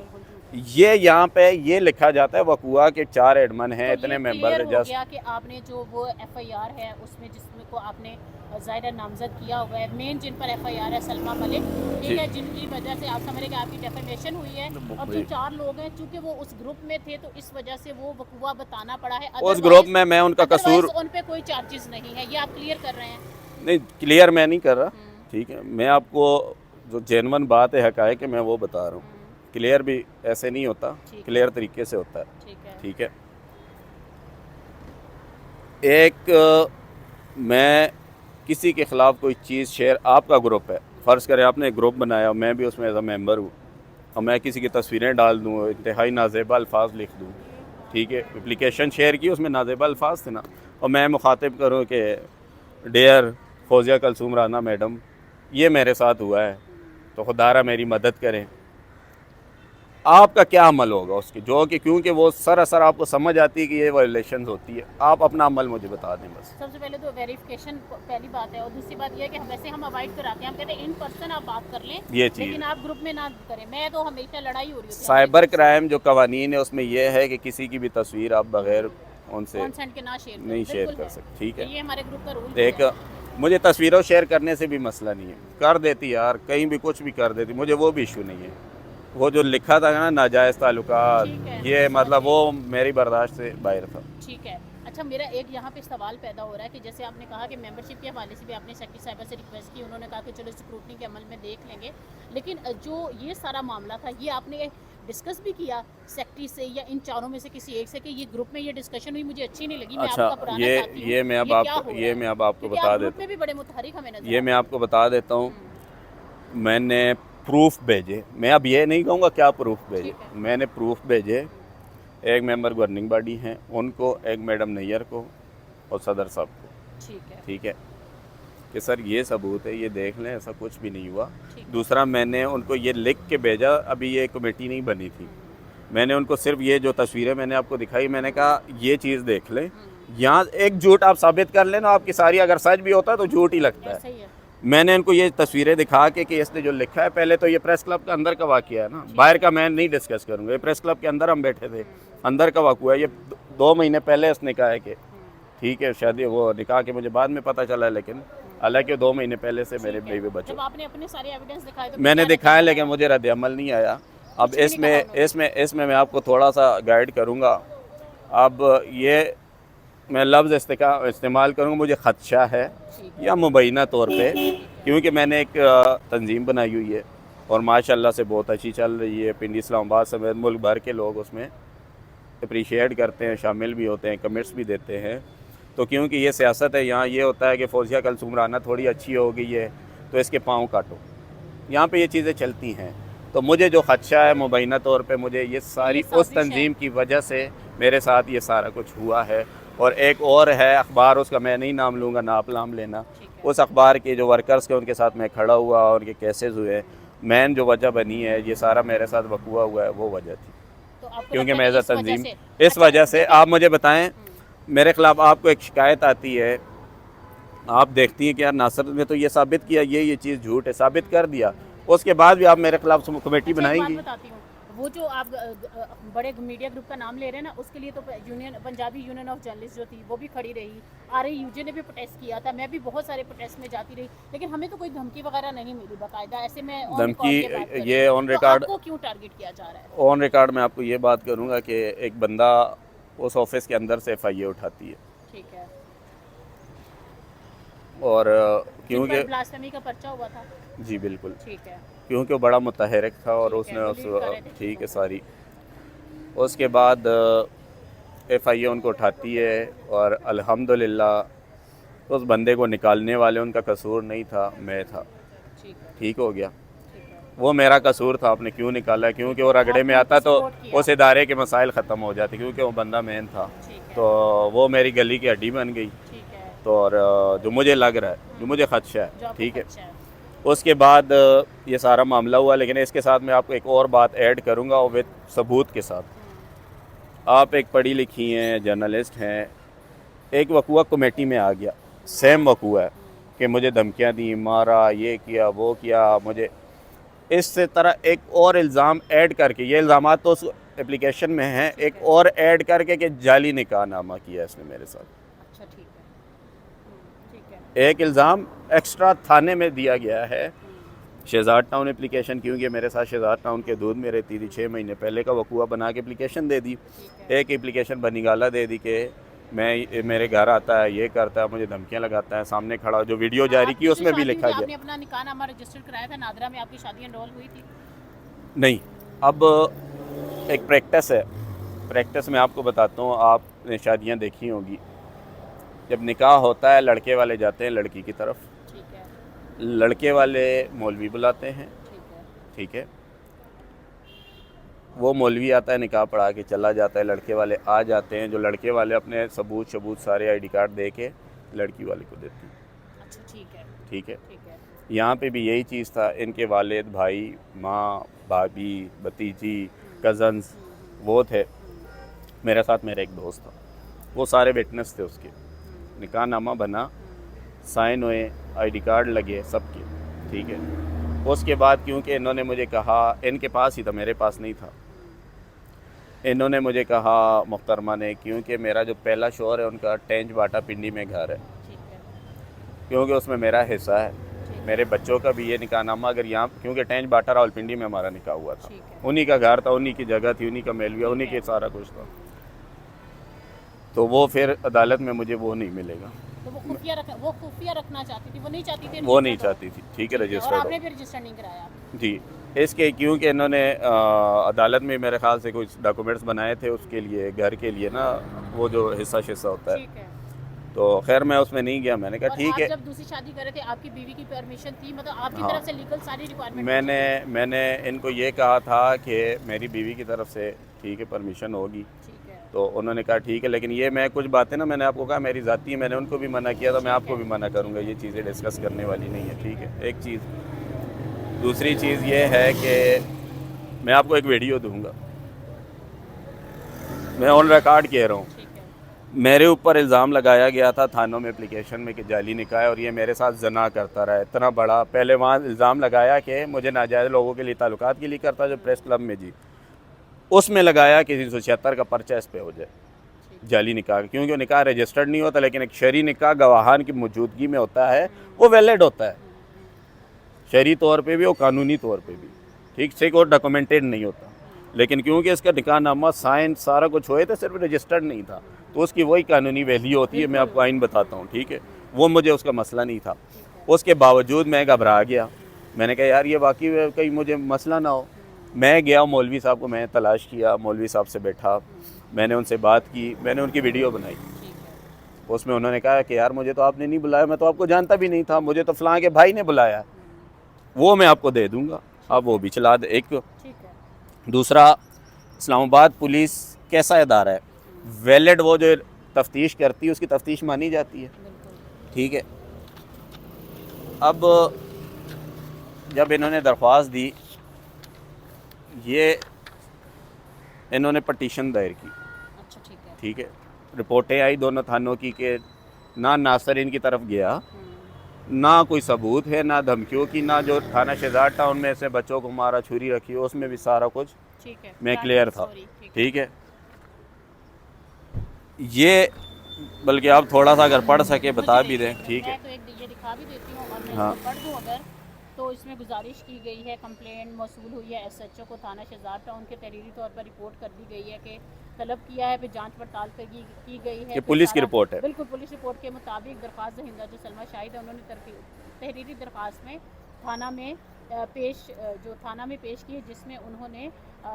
ये यहाँ पे ये लिखा जाता है वकूआ के 4 एडमन हैं, तो इतने ये मेंबर क्लियर हैं। हो जस्ट गया कि आपने जो वो FIR है उसमें जिसमें को आपने ज़ाहिर नामजद किया हुआ है, मेन जिन पर FIR है सलमा मलिक, ठीक है, जिनकी वजह से आप समझ रहे कि आपकी डेफेमेशन हुई है। और जो 4 लोग हैं, चूंकि वो उस ग्रुप में थे तो इस वजह से वो वकूआ बताना पड़ा है। उस ग्रुप में मैं उनका कसूर उन पे कोई चार्जेस नहीं है, ये आप क्लियर कर रहे हैं? नहीं, क्लियर मैं नहीं कर रहा, ठीक है। मैं आपको जो जेन्युइन बात है, हक़ाइक़ है, मैं वो बता रहा हूँ। क्लियर भी ऐसे नहीं होता, क्लियर तरीके से होता है, ठीक है। ठीक है। एक मैं किसी के ख़िलाफ़ कोई चीज़ शेयर, आपका ग्रुप है, फ़र्ज़ करें आपने एक ग्रुप बनाया, मैं भी उसमें एज अ मेंबर हूँ, और मैं किसी की तस्वीरें डाल दूँ, इंतहाई नाज़ेबा अल्फाज लिख दूँ, ठीक है, एप्लीकेशन शेयर की, उसमें नाज़ेबा अल्फाज थे ना, और मैं मुखातिब करूँ कि डियर फौजिया कलसूम राना मैडम, ये मेरे साथ हुआ है, तो खुदारा मेरी मदद करें। आपका क्या अमल होगा उसके, जो कि क्योंकि वो सरासर आपको समझ आती है कि ये वायलेशन होती है, आप अपना अमल मुझे बता दें बस। सबसे पहले तो वेरिफिकेशन पहली बात है, और दूसरी बात यह है कि वैसे हम अवॉइड कराते हैं, हम कहते हैं इन पर्सन आप बात कर लें, ये चीज़ लेकिन आप ग्रुप में ना करें। मैं तो हमेशा लड़ाई हो रही होती है साइबर क्राइम जो कवानीन है उसमें यह है कि किसी की भी तस्वीर आप बगैर उनसे कॉन्सेंट के ना शेयर नहीं शेयर कर सकते, ठीक है। ये हमारे ग्रुप का रूल एक मुझे तस्वीरों शेयर करने से भी मसला नहीं है, कर देती यार, कहीं भी कुछ भी कर देती, मुझे वो भी इशू नहीं है। वो जो लिखा था ना नाजायज़ ताल्लुकात, ठीक है, ये मतलब वो मेरी बर्दाश्त से बाहर था। ठीक है। अच्छा, मेरा एक यहाँ पे सवाल पैदा हो रहा है कि जैसे आपने कहा कि मेंबरशिप के हवाले से भी आपने सेक्रेटरी साहिबा से रिक्वेस्ट की, उन्होंने कहा कि चलो स्क्रूटनी के अमल में देख लेंगे, लेकिन जो ये सारा मामला था ये आपने डिस्कस भी किया सेक्रेटरी से या इन चारों में से किसी एक से कि ये ग्रुप में ये डिस्कशन हुई, मुझे अच्छी नहीं लगी, मैं अच्छा, आपका पुराना साथी हूं, ये मैं अब क्या आपको हो रहा ये है? मैं अब आपको क्योंकि बता आप ग्रुप देता में भी बड़े मुतहरिक हमें नजर हूँ, ये आ मैं आपको बता देता हूँ। हम्म, मैंने प्रूफ भेजे, मैं अब ये नहीं कहूँगा क्या प्रूफ भेजे, ठीक है। मैंने प्रूफ भेजे। एक मेंबर गवर्निंग बॉडी हैं उनको, एक मैडम नैयर को और सदर साहब को, ठीक है, ठीक है, कि सर ये सबूत है, ये देख लें, ऐसा कुछ भी नहीं हुआ। ठीक है। दूसरा, मैंने उनको ये लिख के भेजा, अभी ये कमेटी नहीं बनी थी, मैंने उनको सिर्फ ये जो तस्वीरें मैंने आपको दिखाई, मैंने कहा ये चीज़ देख लें, यहाँ एक झूठ आप साबित कर लेना, आपकी सारी अगर सच भी होता है तो झूठ ही लगता ऐसा है। ही है। मैंने इनको ये तस्वीरें दिखा के कि इसने जो लिखा है, पहले तो ये प्रेस क्लब का अंदर का वाक़या है ना, बाहर का मैं नहीं डिस्कस करूँगा, ये प्रेस क्लब के अंदर हम बैठे थे, अंदर का वाक़या है, ये 2 महीने पहले इसने कहा है कि ठीक है, शादी वो निकाह के मुझे बाद में पता चला, लेकिन हालांकि 2 महीने पहले से मेरे बीवी बच्चों जब आपने अपने सारे एविडेंस दिखाए तो मैंने क्या दिखाया, रद्द लेकिन मुझे रद्द अमल नहीं आया। अब कुछ भी नहीं इसमें कहा उन्होंने? इसमें मैं आपको थोड़ा सा गाइड करूँगा। अब ये मैं लफ्ज़ इस्तेमाल करूँगा, मुझे ख़दशा है ठीक या मुबैना तौर पे, क्योंकि मैंने एक तंजीम बनाई हुई है और माशाल्लाह से बहुत अच्छी चल रही है, पिंडी इस्लामाबाद समेत मुल्क भर के लोग उसमें अप्रिशिएट करते हैं, शामिल भी होते हैं, कमेंट्स भी देते हैं। तो क्योंकि ये सियासत है, यहाँ ये होता है कि फौजिया कलसूम राना थोड़ी अच्छी हो गई है तो इसके पाँव काटो, यहाँ पे ये चीज़ें चलती हैं। तो मुझे जो ख़दशा है मुबैना तौर पे, मुझे ये सारी उस तंजीम की वजह से मेरे साथ ये सारा कुछ हुआ है। और एक और है अखबार, उसका मैं नहीं नाम लूँगा, ना आप नाम लेना, उस अखबार के जो वर्कर्स के उनके साथ मैं खड़ा हुआ और उनके केसेस हुए, मेन जो वजह बनी है ये सारा मेरे साथ वक़ुआ हुआ है, वो वजह थी। तो आपको क्योंकि लगता मैं है एज अ कि इस वजह तंजीम से- इस वजह से, आप मुझे बताएं, मेरे ख़िलाफ़ आपको एक शिकायत आती है, आप देखती हैं कि यार नासिर ने तो ये साबित किया, ये चीज़ झूठ है, साबित कर दिया, उसके बाद भी आप मेरे खिलाफ कमेटी अच्छा, एक बनाएंगी। बात बताती हूँ, वो जो आप बड़े मीडिया ग्रुप का नाम ले रहे हैं ना, उसके लिए तो union, Punjabi union of journalist जो थी वो भी खड़ी रही, RAUJ ने भी प्रोटेस्ट किया था, मैं भी बहुत सारे प्रोटेस्ट में जाती रही, लेकिन हमें तो कोई धमकी वगैरह नहीं मिली बाकायदा। ऐसे में on record धमकी, ये बात कर रही ये हूँ। ऑन तो रिकॉर्ड, आपको क्यों टारगेट किया जा रहा है? ऑन रिकॉर्ड मैं आपको ये बात करूँगा कि एक बंदा उस ऑफिस के अंदर से FIA उठाती है, ठीक है, और क्योंकि क्योंकि ब्लास्फेमी का पर्चा हुआ था, जी बिल्कुल, ठीक है, क्योंकि वो बड़ा मुतहरिक था और ठीक है, उसने वो उस लीड कर रहे थे ठीक है चीज़ों सारी, उसके बाद FIA उनको उठाती है, और अल्हम्दुलिल्लाह उस बंदे को निकालने वाले उनका कसूर नहीं था, मैं था, ठीक है, ठीक हो गया। ठीक है, वो मेरा कसूर था, आपने क्यों निकाला, क्योंकि वो रगड़े में आता तो उस इदारे के मसाइल ख़त्म हो जाते, क्योंकि वो बंदा मेन था, ठीक है, तो वो मेरी गली की हड्डी बन गई। ठीक है, तो और जो मुझे लग रहा है, जो मुझे ख़दशा जो है, आपको ठीक है, खदशा है। उसके बाद ये सारा मामला हुआ। लेकिन इसके साथ मैं आपको एक और बात ऐड करूँगा, और विद सबूत के साथ। आप एक पढ़ी लिखी हैं, जर्नलिस्ट हैं, एक वक़ुआ कमेटी में आ गया, सेम वक़ुआ है कि मुझे धमकियाँ दी, मारा, ये किया, वो किया, मुझे इस तरह एक और इल्ज़ाम ऐड करके, ये इल्ज़ामात तो उस एप्लीकेशन में हैं, एक और ऐड करके कि जाली निकाहनामा किया इसने मेरे साथ। अच्छा, ठीक है, ठीक है, एक इल्ज़ाम एक्स्ट्रा थाने में दिया गया है, शहजाद टाउन एप्लीकेशन, क्योंकि मेरे साथ शहजाद टाउन के दूध में रहती थी, 6 महीने पहले का वक़ुआ बना के एप्लीकेशन दे दी। ठीक है, एक एप्लीकेशन बनीगाला दे दी कि मैं, मेरे घर आता है, ये करता है, मुझे धमकियां लगाता है, सामने खड़ा, जो वीडियो जारी की उसमें भी लिखा आपने गया। अपना निकाहनामा रजिस्टर कराया था, नादरा में आपकी शादी एनरोल हुई थी? नहीं, अब एक प्रैक्टिस है, प्रैक्टिस में आपको बताता हूँ, आपने शादियाँ देखी होंगी, जब निकाह होता है लड़के वाले जाते हैं लड़की की तरफ, ठीक है, लड़के वाले मौलवी बुलाते हैं, ठीक है, ठीक है, वो मौलवी आता है, निकाह पढ़ा के चला जाता है, लड़के वाले आ जाते हैं, जो लड़के वाले अपने सबूत सारे आईडी कार्ड दे के लड़की वाले को देते हैं। अच्छा ठीक है ठीक है, ठीक है। यहाँ पे भी यही चीज़ था। इनके वालिद, भाई, माँ, भाभी, भतीजी, कज़न्स वो थे, मेरे साथ मेरा एक दोस्त था, वो सारे विटनेस थे उसके। निकाह नामा बना, साइन हुए, आईडी कार्ड लगे सबके, ठीक है। उसके बाद क्योंकि इन्होंने मुझे कहा, इनके पास ही था, मेरे पास नहीं था, इन्होंने मुझे कहा मुहतरमा ने, क्योंकि मेरा जो पहला शोहर है उनका टेंच बाटा पिंडी में घर है, ठीक है क्योंकि उसमें मेरा हिस्सा है, ठीक है मेरे बच्चों का भी ये निकाहनामा अगर यहाँ, क्योंकि टेंच बाटा रावलपिंडी में हमारा निकाह हुआ था, ठीक है उन्हीं का घर था, उन्हीं की जगह थी, उन्हीं का मेलविया, उन्हीं के सारा कुछ था। तो वो फिर अदालत में मुझे वो नहीं मिलेगा, तो वो खुफिया रखना चाहती थी, वो नहीं चाहती थी वो नहीं रजिस्टर्ड हो। चाहती थी, ठीक है, और रजिस्टर्ड हो। आपने भी रजिस्टर नहीं कराया। जी, इसके क्योंकि इन्होंने अदालत में मेरे ख्याल से कुछ डॉक्यूमेंट्स बनाए थे उसके लिए, घर के लिए ना, वो जो हिस्सा शिस्सा होता है, ठीक है। तो खैर मैं उसमें नहीं गया। मैंने कहा और ठीक आप है, जब दूसरी शादी कर रहे थे आपकी बीवी की परमिशन थी, मतलब आपकी हाँ। तरफ से लीगल सारी रिक्वायरमेंट? मैंने इनको ये कहा था कि मेरी बीवी की तरफ से ठीक है परमिशन होगी, ठीक है तो उन्होंने कहा ठीक है, लेकिन ये मैं कुछ बातें ना, मैंने आपको कहा मेरी ज़ाती है, मैंने उनको भी मना किया था, मैं आपको भी मना करूँगा, ये चीज़ें डिस्कस करने वाली नहीं है, ठीक है, एक चीज़। दूसरी चीज़ ये है कि मैं आपको एक वीडियो दूंगा, मैं ऑन रिकॉर्ड कह रहा हूँ, ठीक है मेरे ऊपर इल्ज़ाम लगाया गया था थानों में एप्लीकेशन में कि जाली निकाह है और ये मेरे साथ जना करता रहा, इतना बड़ा। पहले वहाँ इल्ज़ाम लगाया कि मुझे नाजायज़ लोगों के लिए ताल्लुकात के लिए करता, जो प्रेस क्लब में जी, उसमें लगाया कि 376 का पर्चा इस पे हो जाए जाली निकाह, क्योंकि वो निकाह रजिस्टर्ड नहीं होता, लेकिन एक शरी निकाह गवाहान की मौजूदगी में होता है, वो वैलिड होता है शरी तौर पे भी और कानूनी तौर पे भी, ठीक से, और डॉक्यूमेंटेड नहीं होता। लेकिन क्योंकि इसका निकाहनामा साइन सारा कुछ हुए थे, सिर्फ रजिस्टर्ड नहीं था, तो उसकी वही कानूनी वैल्यू होती है। मैं आपको आइन बताता हूँ, ठीक है, वो मुझे उसका मसला नहीं था। उसके बावजूद मैं घबरा गया, मैंने कहा यार ये वाकई कहीं मुझे मसला ना हो। मैं गया मौलवी साहब को मैं तलाश किया, मौलवी साहब से बैठा, मैंने उनसे बात की, मैंने उनकी वीडियो बनाई, उसमें उन्होंने कहा कि यार मुझे तो आपने नहीं बुलाया, मैं तो आपको जानता भी नहीं था, मुझे तो फ़लाँ के भाई ने बुलाया, वो मैं आपको दे दूँगा, आप वो भी चला दे। एक ठीक है। दूसरा, इस्लामाबाद पुलिस कैसा इदारा है, वैलिड वो जो तफ्तीश करती है उसकी तफ्तीश मानी जाती है, बिल्कुल ठीक है। अब जब इन्होंने दरख्वास्त दी, ये इन्होंने पटिशन दायर की, अच्छा ठीक है ठीक है, रिपोर्टें आई दोनों थानों की कि ना नासर इनकी तरफ गया, ना कोई सबूत है, ना धमकियों की, ना जो थाना शहजाद टाउन में से बच्चों को मारा, छुरी रखी, उसमें भी सारा कुछ ठीक है मैं क्लियर था, सॉरी, ठीक है ठीक है। ये बल्कि आप थोड़ा सा अगर पढ़ सके बता भी दें, ठीक है। मैं तो एक ये दिखा भी देती हूँ और मैं हाँ। इसको पढ़ दूँ अगर, तो इसमें गुजारिश की गई है, कंप्लेंट मौसूल हुई है, एसएचओ को थाना शहजाद टाउन के तहरीरी तौर पर रिपोर्ट कर दी गई है कि तलब किया है, फिर जांच पड़ताल की गई है, ये पुलिस की रिपोर्ट है, बिल्कुल पुलिस रिपोर्ट के मुताबिक दरख्वास्त दहिंदा जो सलमा शाहिद है, उन्होंने तहरीरी दरख्वास्त में थाना में पेश की है, जिसमें उन्होंने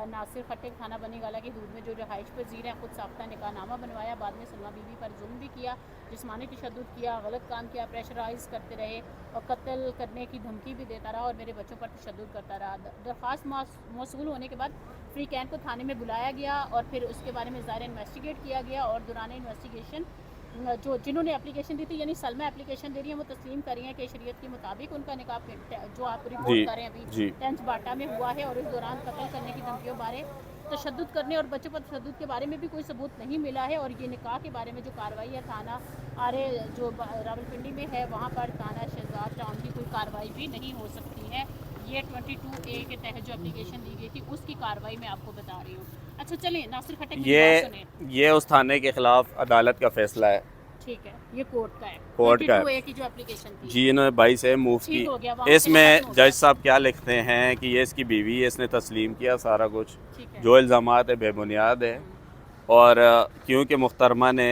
नासिर खट्टे थाना बनी गाला की हदूद में जो रहाइश पजीर हैं खुद साख्ता निकाहनामा बनवाया, बाद में सलमा बीबी पर जुल्म भी किया, जिस्मानी तशद्दुद किया, गलत काम किया, प्रेशराइज करते रहे और कत्ल करने की धमकी भी देता रहा और मेरे बच्चों पर तशद्दुद करता रहा। दरख्वास्त मौसूल होने के बाद फ्री कैन को थाने में बुलाया गया और फिर उसके बारे में ज़ाहिर इन्वेस्टिगेट किया गया और दौरान इन्वेस्टिगेशन जो जिन्होंने एप्लीकेशन दी थी, यानी सलमा एप्लीकेशन दे रही है, वो तस्लीम कर रही है कि शरीयत के मुताबिक उनका निकाह जो आप रिपोर्ट कर रहे हैं अभी टेंच बाटा में हुआ है और इस दौरान कत्ल करने की धमकियों बारे, तशद्दुद करने और बच्चों पर तशद्दुद के बारे में भी कोई सबूत नहीं मिला है। और ये निकाह के बारे में जो कार्रवाई है थाना आरे जो रावलपिंडी में है, वहाँ पर थाना शहजाद टाउन की कोई कार्रवाई भी नहीं हो सकती है। ये 22A के तहत जो एप्लीकेशन दी गई थी उसकी कार्रवाई मैं आपको बता रही हूँ। अच्छा चलिए नासिर खट्टे की बात सुने। ये उस थाने के खिलाफ अदालत का फैसला है, ठीक है, ये कोर्ट का है, कोर्ट का 22A की जो एप्लीकेशन थी जी, इन्होंने 22 मूव ठीक हो गया, की। वहाँ से इसमें खत्म हो गया। जज साहब क्या लिखते हैं कि ये इसकी बीवी है, इसने तस्लीम किया सारा कुछ, ठीक है। जो इल्ज़ामात है बेबुनियाद है, और क्योंकि मुख्तरमा ने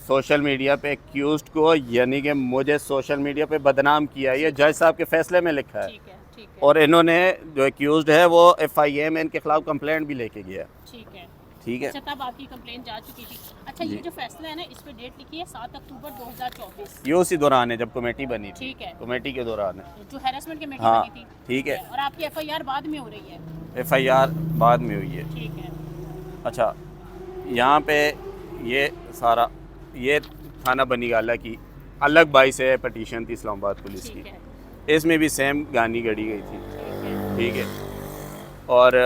सोशल मीडिया पे एक्यूज़्ड को, यानी कि मुझे सोशल मीडिया पे बदनाम किया, ये जज साहब के फैसले में लिखा है, ठीक है और इन्होंने जो एक्यूज़्ड है वो FIA में इनके खिलाफ कंप्लेंट भी लेके गया, ठीक है। ठीक है। अच्छा, तब आपकी कंप्लेंट जा चुकी थी। अच्छा, ये जो फैसला है ना, इस पे डेट लिखी है 7 अक्टूबर 2024। ये उसी दौरान है जब कमेटी बनी थी, ठीक है, कमेटी के दौरान है। जो हैरेसमेंट कमेटी हाँ, बनी थी। ठीक है। और आपकी एफआईआर बाद में हो रही है। FIR बाद में हुई है। ठीक है। अच्छा, यहाँ पे ये सारा ये थाना बनीगाला की अलग बाई से पटिशन थी इस्लामाबाद पुलिस ठीक की, है। इसमें भी सेम गानी गढ़ी गई थी, ठीक है। ठीक है। और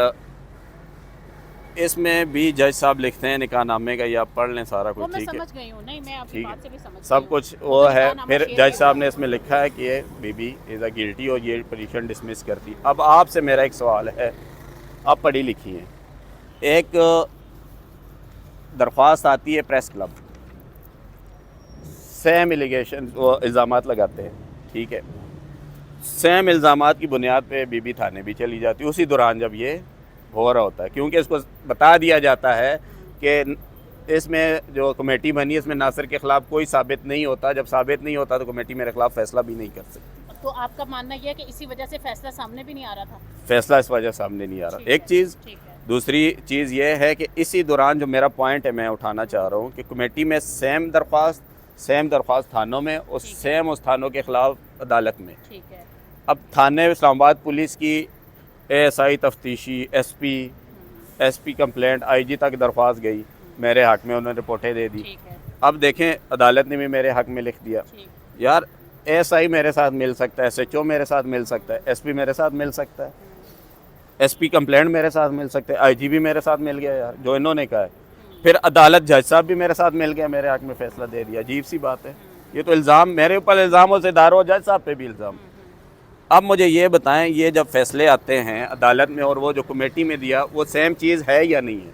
इसमें भी जज साहब लिखते हैं निकाहनामे का, ये आप पढ़ लें सारा वो कुछ, मैं ठीक है। समझ गई हूँ, नहीं मैं आपकी ठीक बात से भी है, समझ सब गई हूँ। कुछ वो तो है। निकाहनामा फिर शेयर जज किया साहब था। ने इसमें लिखा है कि ये बीबी इज़ अ गिल्टी और ये पटिशन डिसमिस करती। अब आपसे मेरा एक सवाल है, आप पढ़ी लिखी हैं, एक दरख्वास्त आती है प्रेस क्लब, सेम एलिगेशन वो इल्ज़ामात लगाते हैं, ठीक है। सेम इल्ज़ामात की बुनियाद पे बीबी थाने भी चली जाती है उसी दौरान जब ये हो रहा होता है, क्योंकि इसको बता दिया जाता है कि इसमें जो कमेटी बनी है इसमें नासिर के ख़िलाफ़ कोई साबित नहीं होता, जब साबित नहीं होता तो कमेटी मेरे ख़िलाफ़ फ़ैसला भी नहीं कर सकती। तो आपका मानना यह है कि इसी वजह से फैसला सामने भी नहीं आ रहा था। फ़ैसला इस वजह सामने नहीं आ रहा, ठीक एक है, चीज़। ठीक है। दूसरी चीज़ ये है कि इसी दौरान जो मेरा पॉइंट है मैं उठाना चाह रहा हूँ कि कमेटी में सेम दरख्वास्त थानों में और ठीक है। सेम उस थानों के ख़िलाफ़ अदालत में। ठीक है। अब थाने इस्लामाबाद पुलिस की ASI तफ्तीशी, SP कंप्लेंट, IG तक दरख्वास्त गई मेरे हक़ में, उन्होंने रिपोर्टें दे दी। ठीक है। अब देखें अदालत ने भी मेरे हक़ में लिख दिया। ठीक। यार ASI मेरे साथ मिल सकता है, SHO मेरे साथ मिल सकता है, SP मेरे साथ मिल सकता है, SP कंप्लेंट मेरे साथ मिल सकते हैं, IG भी मेरे साथ मिल गया यार जो इन्होंने कहा है। फिर अदालत जज साहब भी मेरे साथ मिल गया, मेरे हक़ में फ़ैसला दे दिया। अजीब सी बात है, ये तो इल्ज़ाम मेरे ऊपर इल्ज़ामों से दारो, जज साहब पे भी इल्ज़ाम। अब मुझे ये बताएं, ये जब फैसले आते हैं अदालत में और वो जो कमेटी में दिया वो सेम चीज़ है या नहीं है?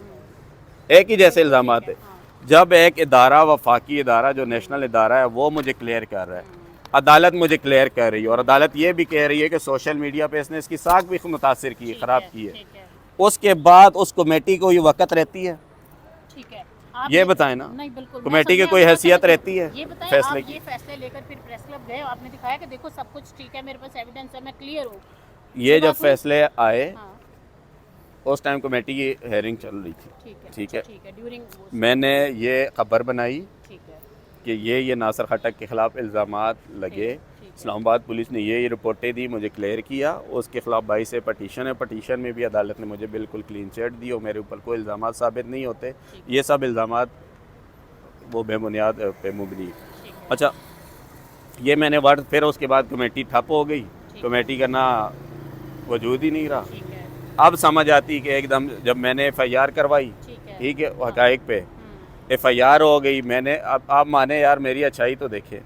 एक ही जैसे इल्ज़ामात है। जब एक इदारा, वफाकी इदारा जो नेशनल इदारा है, वो मुझे क्लियर कर रहा है, अदालत मुझे क्लियर कर रही है, और अदालत ये भी कह रही है कि सोशल मीडिया पे इसने इसकी साख भी मुतासिर की है, ख़राब की है, उसके बाद उस कमेटी को ये वक़्त रहती है? ठीक है। ये बताएं ना, नहीं, बिल्कुल कमेटी की कोई हैसियत रहती है ये बताएं, फैसले आप की? ये फैसले लेकर फिर प्रेस क्लब गए, आपने दिखाया कि देखो सब कुछ ठीक है, मेरे पास एविडेंस है, मैं क्लियर हूँ। ये जब फैसले आए हाँ, उस टाइम कमेटी की हेयरिंग चल रही थी, ठीक है। ठीक अच्छा, है। ठीक है। ड्यूरिंग मैंने ये खबर बनाई ठीक है। कि ये नासिर खटक के ख़िलाफ़ इल्ज़ामात लगे, ठीक है। इस्लामाबाद पुलिस ने ये रिपोर्टें दी, मुझे क्लियर किया, उसके ख़िलाफ़ 22 से पटिशन है, पटिशन में भी अदालत ने मुझे बिल्कुल क्लीन चिट दी और मेरे ऊपर कोई इल्ज़ामात साबित नहीं होते। ये सब इल्ज़ामात वो बेबुनियाद पे मुबनी। अच्छा, ये मैंने वर्ड, फिर उसके बाद कमेटी ठप हो गई, कमेटी का ना वजूद ही नहीं रहा। ठीक है। अब समझ आती कि एकदम जब मैंने FIR करवाई, ठीक है। ठीक है, हक़ाइक़ पे FIR हो गई, मैंने अब आप माने यार मेरी अच्छाई तो देखे,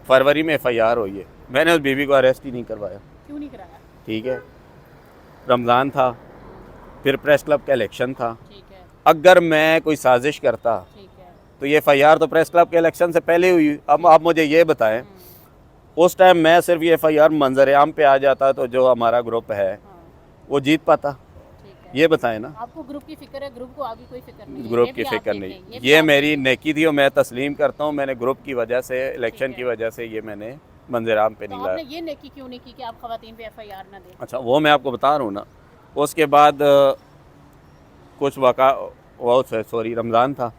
फरवरी में FIR हुई है, मैंने उस बीवी को अरेस्ट ही नहीं करवाया। क्यों नहीं कराया? ठीक है, रमज़ान था, फिर प्रेस क्लब का इलेक्शन था, ठीक है। अगर मैं कोई साजिश करता ठीक है। तो ये FIR तो प्रेस क्लब के इलेक्शन से पहले हुई। अब आप मुझे ये बताएं, उस टाइम मैं सिर्फ ये FIR मंजर आम पे आ जाता तो जो हमारा ग्रुप है वो जीत पाता? ये बताएं ना। आपको ग्रुप की फिक्र है, ग्रुप को आगे कोई फिक्र नहीं है। ग्रुप ये की भी आप फिक्र देख नहीं, लें, भी ये आप मेरी देख लें। नेकी थी और मैं तस्लीम करता हूँ, मैंने ग्रुप की वजह से, इलेक्शन ठीक की है। वजह से ये मैंने मंजर आम पे तो नहीं आपने लाया। ये नेकी क्यों नहीं की कि आप खवातीन पे FIR ना दें? अच्छा, वो मैं आपको बता रहा हूँ ना। उसके बाद कुछ वाक़ा, वो सॉरी रमज़ान था,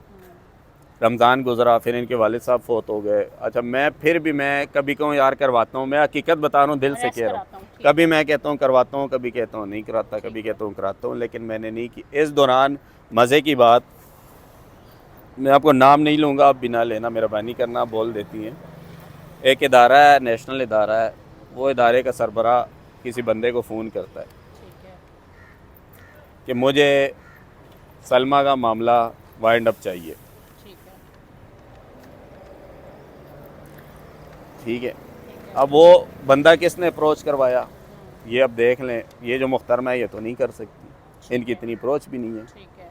रमज़ान गुजरा, फिर इनके वालिद साहब फोत हो गए। अच्छा, मैं फिर भी मैं कभी कहूँ यार करवाता हूँ, मैं हकीकत बता रहा हूँ, दिल से Arrest कह रहा कराता हूँ, हूँ, ठीक कभी मैं कहता हूँ करवाता हूँ, कभी कहता हूँ नहीं कराता, कभी कहता हूँ कराता हूँ, लेकिन मैंने नहीं की। इस दौरान मज़े की बात, मैं आपको नाम नहीं लूँगा, आप बिना लेना मेहरबानी करना, बोल देती हैं। एक इदारा है, नेशनल इदारा है, वो इदारे का सरबरा किसी बंदे को फ़ोन करता है ठीक है। कि मुझे सलमा का मामला वाइंड अप चाहिए, ठीक है। ठीक है। अब वो बंदा किसने अप्रोच करवाया, ये अब देख लें, ये जो मुख्तरमा है ये तो नहीं कर सकती, इनकी इतनी अप्रोच भी नहीं है। ठीक है।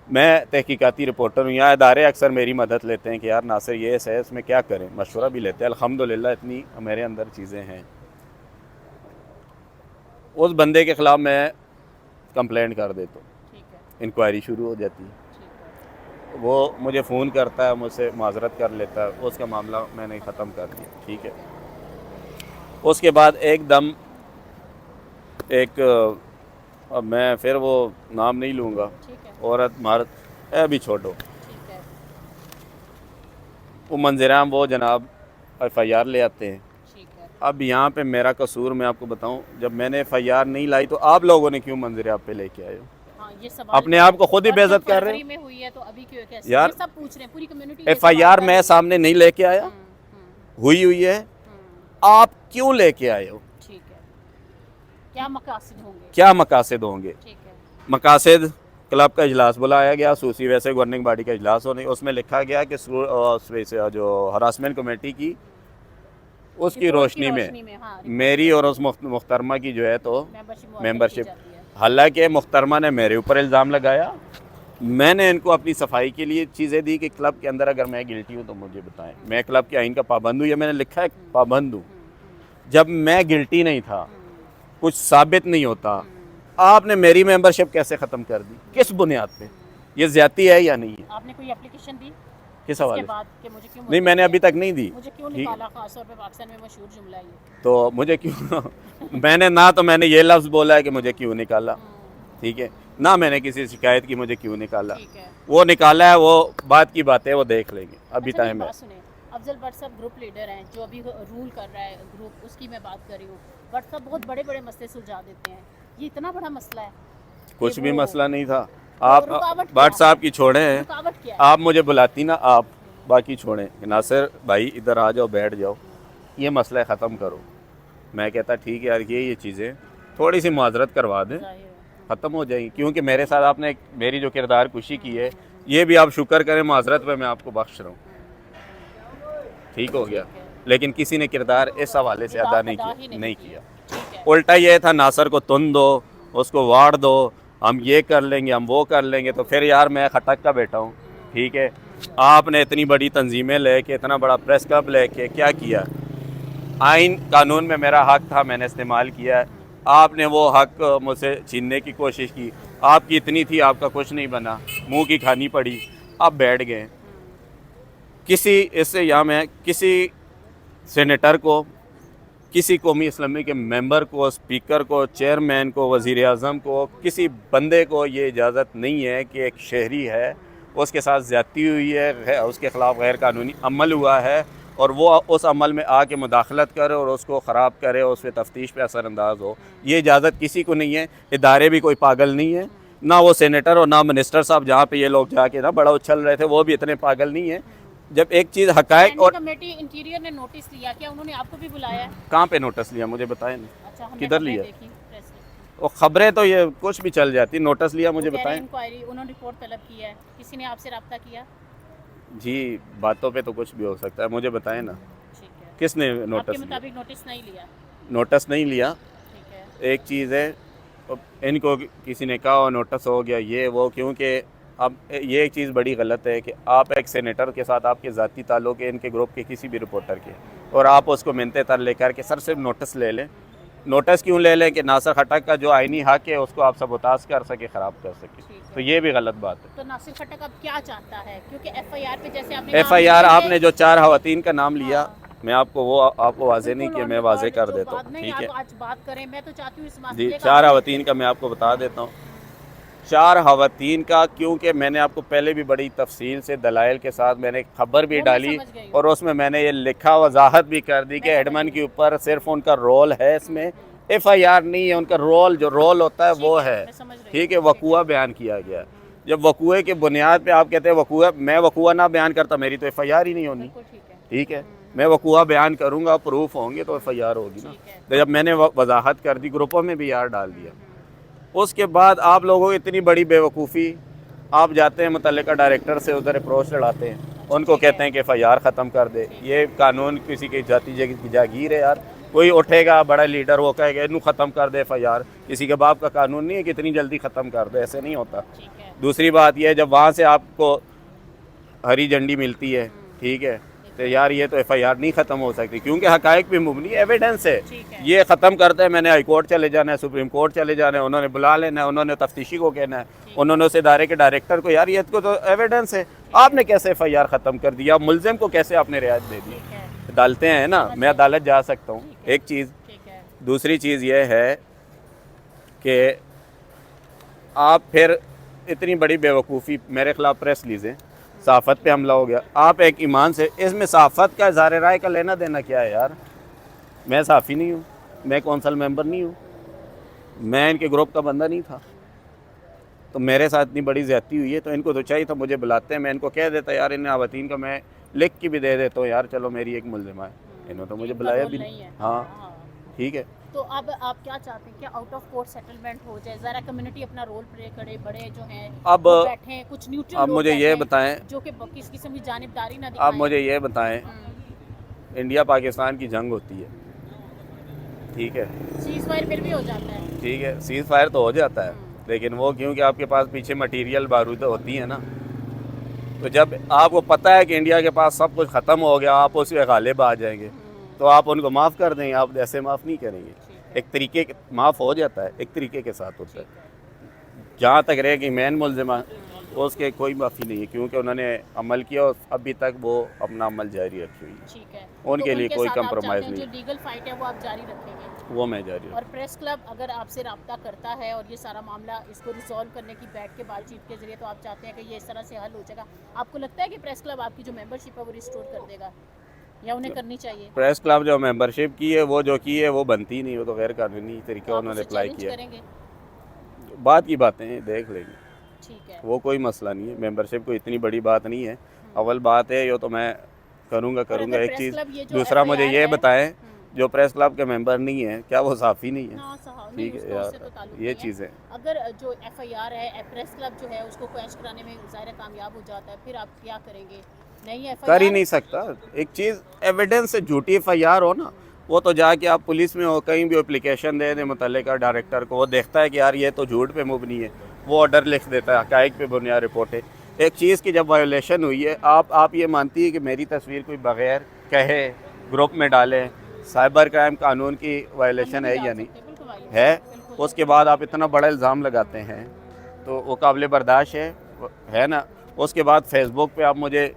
मैं तहकीकाती रिपोर्टर हूँ, यहाँ इदारे अक्सर मेरी मदद लेते हैं कि यार नासिर ये है, इसमें क्या करें, मशवरा भी लेते हैं। अल्हम्दुलिल्लाह इतनी मेरे अंदर चीज़ें हैं। उस बंदे के ख़िलाफ़ मैं कंप्लेंट कर देता हूँ, ठीक है। इंक्वायरी शुरू हो जाती है, ठीक है। वो मुझे फ़ोन करता है, मुझसे माजरत कर लेता है, उसका मामला मैंने ख़त्म कर दिया, ठीक है। उसके बाद एकदम एक अब मैं फिर वो नाम नहीं लूँगा, ठीक है, औरत मर्द भी छोड़ो, ठीक है, वो मंजराम वो जनाब FIR ले आते हैं। ठीक है। अब यहाँ पे मेरा कसूर मैं आपको बताऊँ, जब मैंने FIR नहीं लाई तो आप लोगों ने क्यों मंजर आप पे लेके आए हो? हाँ, ये सवाल अपने आप को खुद ही और बेइज्जत जब कर रहे फरवरी हो। में हुई है तो अभी क्यों कैसे? यार, ये सब पूछ रहे हैं, पूरी कम्युनिटी ये सवाल FIR कर मैं रही है। सामने नहीं लेके आया, हुई है, आप क्यों लेके आए हो? ठीक है। क्या मकासद होंगे? क्या मकासद होंगे? ठीक है, मकासद क्लब का इजलास बुलाया गया, सूसी वैसे गवर्निंग बॉडी का इजलास होने, उसमें लिखा गया कि जो हरासमेंट कमेटी की उसकी रिपोर्ट रोशनी में हाँ, मेरी और उस मुख्तरमा की जो है तो मेंबरशिप मेंबरशिप, हालांकि मुख्तरमा ने मेरे ऊपर इल्ज़ाम लगाया, मैंने इनको अपनी सफाई के लिए चीज़ें दी कि क्लब के अंदर अगर मैं गिल्टी हूँ तो मुझे बताएं, मैं क्लब के आइन का पाबंद हूँ, या मैंने लिखा है पाबंद हूँ। जब मैं गिल्टी नहीं था, कुछ साबित नहीं होता, आपने मेरी मेंबरशिप कैसे ख़त्म कर दी? किस बुनियाद पे? ये ज़्यादती है या नहीं है? आपने कोई एप्लीकेशन दी किस हवाले इसके से? बाद कि मुझे क्यों नहीं, मैंने अभी तक नहीं दी। मुझे क्यों ठीक, निकाला? खास तौर पे पाकिस्तान में मशहूर जुमला है ये। तो मुझे क्यों मैंने ना तो मैंने ये लफ्ज़ बोला है कि मुझे क्यों निकाला, ठीक है, ना मैंने किसी शिकायत की मुझे क्यों निकाला। ठीक है। वो निकाला है, वो बात की बात है, वो देख लेंगे, अभी अच्छा, टाइम मेरी है। बात सुने, अफजल भट्ट साहब ग्रुप लीडर हैं जो अभी रूल कर रहा है ग्रुप, उसकी मैं बात कर रही हूँ। भट्ट साहब बहुत बड़े बड़े मसले सुलझा देते हैं, ये इतना बड़ा मसला है? कुछ भी वो- मसला नहीं था। रुकावट आप क्या भट्ट साहब है? की छोड़े हैं, रुकावट क्या है? आप मुझे बुलाती ना, आप बाकी छोड़ें कि नासिर भाई इधर आ जाओ, बैठ जाओ, ये मसला ख़त्म करो। मैं कहता ठीक है यार, ये चीज़ें थोड़ी सी माजरत करवा दें, जाहिर है। ख़त्म हो जाएंगी, क्योंकि मेरे साथ आपने मेरी जो किरदार कुशी की है, ये भी आप शुक्र करें, माजरत पे मैं आपको बख्श रहा हूँ, ठीक हो गया। लेकिन किसी ने किरदार इस हवाले से अदा नहीं किया। ठीक है। उल्टा ये था, नासर को तुन दो, उसको वाड़ दो, हम ये कर लेंगे, हम वो कर लेंगे। तो फिर यार मैं खटक का बैठा हूँ, ठीक है, आपने इतनी बड़ी तंजीमें लेके, इतना बड़ा प्रेस क्लब लेके क्या किया? आइन कानून में मेरा हक था, मैंने इस्तेमाल किया, आपने वो हक मुझसे छीनने की कोशिश की। आपकी इतनी थी, आपका कुछ नहीं बना, मुंह की खानी पड़ी, आप बैठ गए। किसी इससे यहाँ मैं किसी सेनेटर को, किसी कौमी असम्बली के मेंबर को, स्पीकर को, चेयरमैन को, वज़ीर आज़म को, किसी बंदे को ये इजाज़त नहीं है कि एक शहरी है, उसके साथ ज़्यादती हुई है, उसके ख़िलाफ़ गैर कानूनी अमल हुआ है, और वो उस अमल में आके मुदाखलत करे और उसको ख़राब करे और उस पर तफ्तीश पे असरअंदाज हो, ये इजाज़त किसी को नहीं है। इदारे भी कोई पागल नहीं है, ना वो सेनेटर और ना मिनिस्टर साहब जहाँ पे ये लोग जाके ना बड़ा उछल रहे थे, वो भी इतने पागल नहीं है। जब एक चीज़ हकायक और कमेटी इंटीरियर ने नोटिस लिया, क्या उन्होंने आपको भी बुलाया है? कहाँ पे नोटिस लिया मुझे बताएं ना, अच्छा, हमने किधर खबरें लिया? देखी, प्रेस में। वो खबरें तो ये कुछ भी चल जाती, नोटिस लिया मुझे वो कह रहे बताएं। हैं इंक्वायरी, उन्होंने रिपोर्ट तलब की है, किसी ने आपसे रब्ता किया? जी, बातों पे तो कुछ भी हो सकता है, मुझे बताएं ना, ठीक है। किसने आपके नोटिस लिया? मुताबिक नोटिस नहीं लिया? नोटिस नहीं लिया। ठीक है। एक चीज़ है, इनको किसी ने कहा नोटिस हो गया ये वो, क्योंकि अब ये एक चीज़ बड़ी गलत है कि आप एक सेनेटर के साथ आपके ज़ाती ताल्लुक है, इनके ग्रुप के किसी भी रिपोर्टर के, और आप उसको मिनते तर लेकर के सर सिर्फ नोटिस ले लें। नोटिस क्यों ले लें? कि नासिर खटक का जो आइनी हक है उसको आप सबोताज कर सके, ख़राब कर सके, ठीक है। तो ये भी गलत बात है। तो नासिर खटक अब क्या चाहता है? क्योंकि एफआईआर पे जैसे आपने नाम FIR लिया है- आपने जो 4 खवातीन का नाम लिया, हाँ। मैं आपको वो आपको वाजे नहीं बिल्कुल किया, on मैं record वाजे कर जो देता बात हूँ, नहीं, ठीक आप है आज बात करें, मैं तो चाहती हूँ इस जी। मसले का 4 खवातीन का मैं आपको बता देता हूँ। 4 खवातीन का, क्योंकि मैंने आपको पहले भी बड़ी तफसील से दलाइल के साथ मैंने खबर भी वो मैं डाली, समझ गई हूँ। और उसमें मैंने ये लिखा, वजाहत भी कर दी कि मैं समझ एडमन गई। के ऊपर सिर्फ उनका रोल है, इसमें FIR नहीं है, उनका रोल जो रोल होता है वो है, मैं समझ रही हूँ। ठीक है। वकूआ बयान किया गया, जब वकूए की बुनियाद पे आप कहते हैं वकूआ, मैं वकूआ ना बयान करता, मेरी तो FIR ही नहीं होनी, बिल्कुल ठीक है। ठीक है। मैं वकूआ बयान करूंगा, प्रूफ होंगे तो FIR होगी ना। ठीक है। तो जब मैंने वजाहत कर दी, ग्रुपों में भी यार डाल दिया, उसके बाद आप लोगों की इतनी बड़ी बेवकूफ़ी, आप जाते हैं मुतल्लिका डायरेक्टर से, उधर अप्रोच लड़ाते हैं, उनको कहते हैं कि FIR ख़त्म कर दे। ये कानून किसी की जाती जागीर है यार, कोई उठेगा बड़ा लीडर, वो कहेगा इनू ख़त्म कर दे FIR, किसी के बाप का कानून नहीं है कि इतनी जल्दी ख़त्म कर दे, ऐसे नहीं होता। ठीक है। दूसरी बात यह है, जब वहाँ से आपको हरी झंडी मिलती है, ठीक है, तो यार ये तो FIR नहीं ख़त्म हो सकती, क्योंकि हकायक भी मुबनी एविडेंस है। ठीक है। ये ख़त्म करते हैं, मैंने हाई कोर्ट चले जाना है, सुप्रीम कोर्ट चले जाना है, उन्होंने बुला लेना है, उन्होंने तफ्तीशी को कहना है, उन्होंने उस इदारे के डायरेक्टर को, यार ये तो एविडेंस है, आपने कैसे FIR ख़त्म कर दिया, मुलजिम को कैसे आपने रियायत दे दी? ठीक है। अदालतें हैं ना, मैं अदालत जा सकता हूँ, एक चीज़। ठीक है। दूसरी चीज़ ये है कि आप फिर इतनी बड़ी बेवकूफ़ी, मेरे ख़िलाफ़ प्रेस लीजें, सहाफ़त पे हमला हो गया। आप एक ईमान से, इसमें सहाफ़त का इज़हार राय का लेना देना क्या है यार? मैं सहाफ़ी नहीं हूँ, मैं कौंसल मेंबर नहीं हूँ, मैं इनके ग्रुप का बंदा नहीं था, तो मेरे साथ इतनी बड़ी ज़्यादती हुई है तो इनको तो चाहिए था मुझे बुलाते हैं, मैं इनको कह देता यार इन ख़वातीन का मैं लिख के भी दे देता हूँ यार, चलो मेरी एक मुलज़िमा है। इन्होंने तो मुझे इनका बुलाया रोल भी नहीं नहीं। है। हाँ हाँ। ठीक है। तो अब आप क्या चाहते हैं, क्या आउट ऑफ कोर्ट सेटलमेंट हो जाए, ज़रा कम्युनिटी अपना रोल प्ले करे, बड़े जो हैं अब वो बैठें, कुछ न्यूट्रल अब लोग मुझे ये बैठें बताएं, जो कि किसी किस्म की जानिबदारी ना आप दिखाएं। मुझे ये बताएं, हम्म, इंडिया पाकिस्तान की जंग होती है, ठीक है, सीज फायर फिर भी हो जाता है। ठीक है, सीज़ फायर तो हो जाता है, हम्म, लेकिन वो क्योंकि आपके पास पीछे मटीरियल बारूद होती है ना, तो जब आपको पता है कि इंडिया के पास सब कुछ ख़त्म हो गया, आप उसमें गालिब आ जाएंगे, तो आप उनको माफ़ कर देंगे, आप ऐसे माफ़ नहीं करेंगे। ठीक है। एक तरीके के माफ़ हो जाता है, एक तरीके के साथ होता है। ठीक है। जहाँ तक रहे कि मेन मुलज़िमा, उसके कोई माफ़ी नहीं है, क्योंकि उन्होंने अमल किया और अभी तक वो अपना अमल जारी रखी हुई है, ठीक है। उनके तो लिए उनके कोई साथ आप चाहते कंप्रोमाइज़ हैं नहीं जो लीगल फाइट है वो आप जारी रखेंगे, है, वो मैं जारी और रखूँ। प्रेस क्लब अगर आपसे रब्ता करता है और ये सारा मामला इसको रिजॉल्व करने की बैठ के बातचीत के जरिए, तो आप चाहते हैं कि ये इस तरह से हल हो जाएगा? आपको लगता है कि प्रेस क्लब आपकी जो मेंबरशिप है वो रिस्टोर कर देगा, या उन्हें करनी चाहिए? प्रेस क्लब जो मेंबरशिप की है, वो जो की है वो बनती नहीं, वो तो गैर कानूनी तो तरीका आप उन्होंने उसे अप्लाई चैलेंज किया। करेंगे? बात की बातें हैं, देख लेंगे, ठीक है। वो कोई मसला नहीं है, मेंबरशिप कोई इतनी बड़ी बात नहीं है। हम्म। अव्वल बात है यो तो मैं करूँगा और करूँगा अगर एक प्रेस चीज़। क्लब ये जो दूसरा मुझे एफआईआर ये है, बताएं, जो प्रेस क्लब के मेंबर नहीं है, क्या वो साफ़ी नहीं है? ना सहा नहीं, ठीक है उसका उससे यार, तो ताल्लुक ये नहीं है। चीज़ें अगर जो एफआईआर है, प्रेस क्लब जो है उसको क्वैश कराने में ज़ाहिर कामयाब हो जाता है, फिर आप क्या करेंगे? नहीं कर ही एफआईआर। नहीं सकता। एक चीज़ एविडेंस से झूठी एफआईआर हो ना, वो तो जाके आप पुलिस में हो, कहीं भी एप्लीकेशन दे दें मुतल्लिका डायरेक्टर को, वो देखता है कि यार ये तो झूठ पे मुबनी है, वो ऑर्डर लिख देता है, हक़ाइक़ पे बुनियाद रिपोर्टें। एक चीज़ की जब वायोलेशन हुई है, आप ये मानती है कि मेरी तस्वीर कोई बग़ैर कहे ग्रुप में डाले, साइबर क्राइम कानून की हम वायोलेशन नहीं है डाल या नहीं? सकते, बिल्कुल वायलेशन है। है, बिल्कुल। उसके बाद आप इतना बड़ा इल्ज़ाम लगाते हैं, तो वो काबिल बर्दाश्त है ना? उसके बाद फेसबुक पे आप मुझे,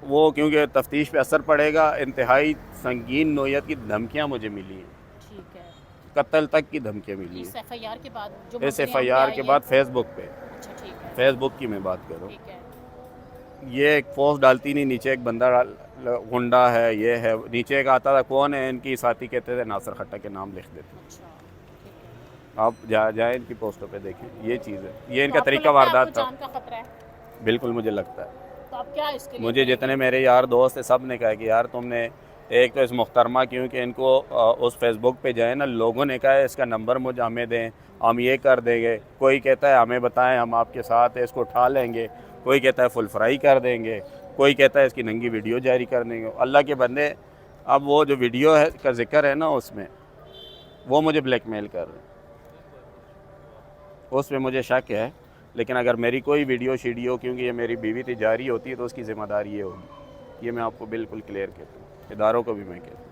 वो क्योंकि तफ्तीश पे असर पड़ेगा, इंतहाई संगीन नोयत की धमकियाँ मुझे मिली हैं, ठीक है। कत्ल तक की धमकियाँ मिली इस हैं, एफआईआर के बाद जो इस मंजरें आमने एफआईआर आई के हैं। बाद फेसबुक पे, अच्छा, ठीक है। फेसबुक की मैं बात करूँ, ठीक है। ये एक पोस्ट डालती नहीं, नीचे एक बंदा गुंडा है, ये है, नीचे एक आता था कौन है इनकी साथी, कहते थे नासिर खट्टा के नाम लिख देते। अच्छा, ठीक है। आप जाए इनकी पोस्टों पे देखें, ये चीज़ है, ये तो इनका आपको तरीका लगता है वारदात आपको था। जान का खतरा है? बिल्कुल मुझे लगता है। तो आप क्या इसके लिए मुझे करेंगे? जितने मेरे यार दोस्त हैं सब ने कहा कि यार तुमने, एक तो इस मुहतरमा, क्योंकि इनको उस फेसबुक पे जाए ना, लोगों ने कहा है इसका नंबर मुझे हमें दें, हम ये कर देंगे, कोई कहता है हमें बताएं हम आपके साथ है, इसको उठा लेंगे, कोई कहता है फुल फ्राई कर देंगे, कोई कहता है इसकी नंगी वीडियो जारी कर देंगे। अल्लाह के बंदे, अब वो जो वीडियो है का जिक्र है ना उसमें, वो मुझे ब्लैकमेल कर रहे हैं, उसमें मुझे शक है। लेकिन अगर मेरी कोई वीडियो शीडियो, क्योंकि ये मेरी बीवी थी, जारी होती है तो उसकी ज़िम्मेदारी ये होगी, ये मैं आपको बिल्कुल क्लियर कहता हूँ, इदारों को भी मैं कहता हूँ,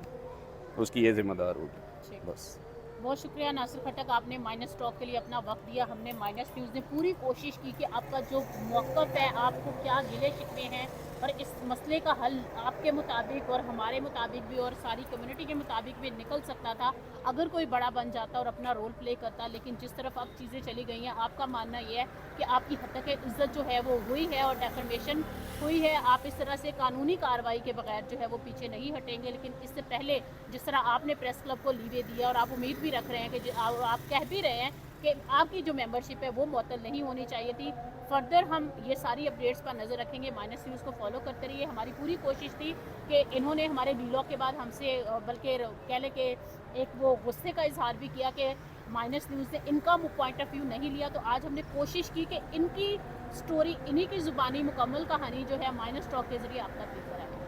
उसकी ये ज़िम्मेदार होगी ठीक। बस। बहुत शुक्रिया नासिर खट्टक, आपने माइनस टॉक के लिए अपना वक्त दिया। हमने माइनस न्यूज़ ने पूरी कोशिश की कि आपका जो मौक़िफ़ है, आपको क्या गिले शिकवे हैं, और इस मसले का हल आपके मुताबिक और हमारे मुताबिक भी और सारी कम्युनिटी के मुताबिक भी निकल सकता था अगर कोई बड़ा बन जाता और अपना रोल प्ले करता। लेकिन जिस तरफ अब चीज़ें चली गई हैं, आपका मानना ये है कि आपकी हद तक इज़्ज़त जो है वो हुई है और डेफर्मेशन हुई है। आप इस तरह से कानूनी कार्रवाई के बगैर जो है वो पीछे नहीं हटेंगे। लेकिन इससे पहले जिस तरह आपने प्रेस क्लब को लीवे दिया और आप उम्मीद भी रख रहे हैं कि आप कह भी रहे हैं कि आपकी जो मेंबरशिप है वो मुअत्तल नहीं होनी चाहिए थी। फर्दर हम ये सारी अपडेट्स पर नज़र रखेंगे। माइनस न्यूज़ को फॉलो करते रहिए। हमारी पूरी कोशिश थी कि इन्होंने हमारे वीलॉग के बाद हमसे बल्कि कह लें कि एक वो गुस्से का इजहार भी किया कि माइनस न्यूज़ ने इनका पॉइंट ऑफ व्यू नहीं लिया। तो आज हमने कोशिश की कि इनकी स्टोरी, इन्हीं की ज़ुबानी मुकम्मल कहानी जो है माइनस टॉक के ज़रिए आप तक लेकर आए।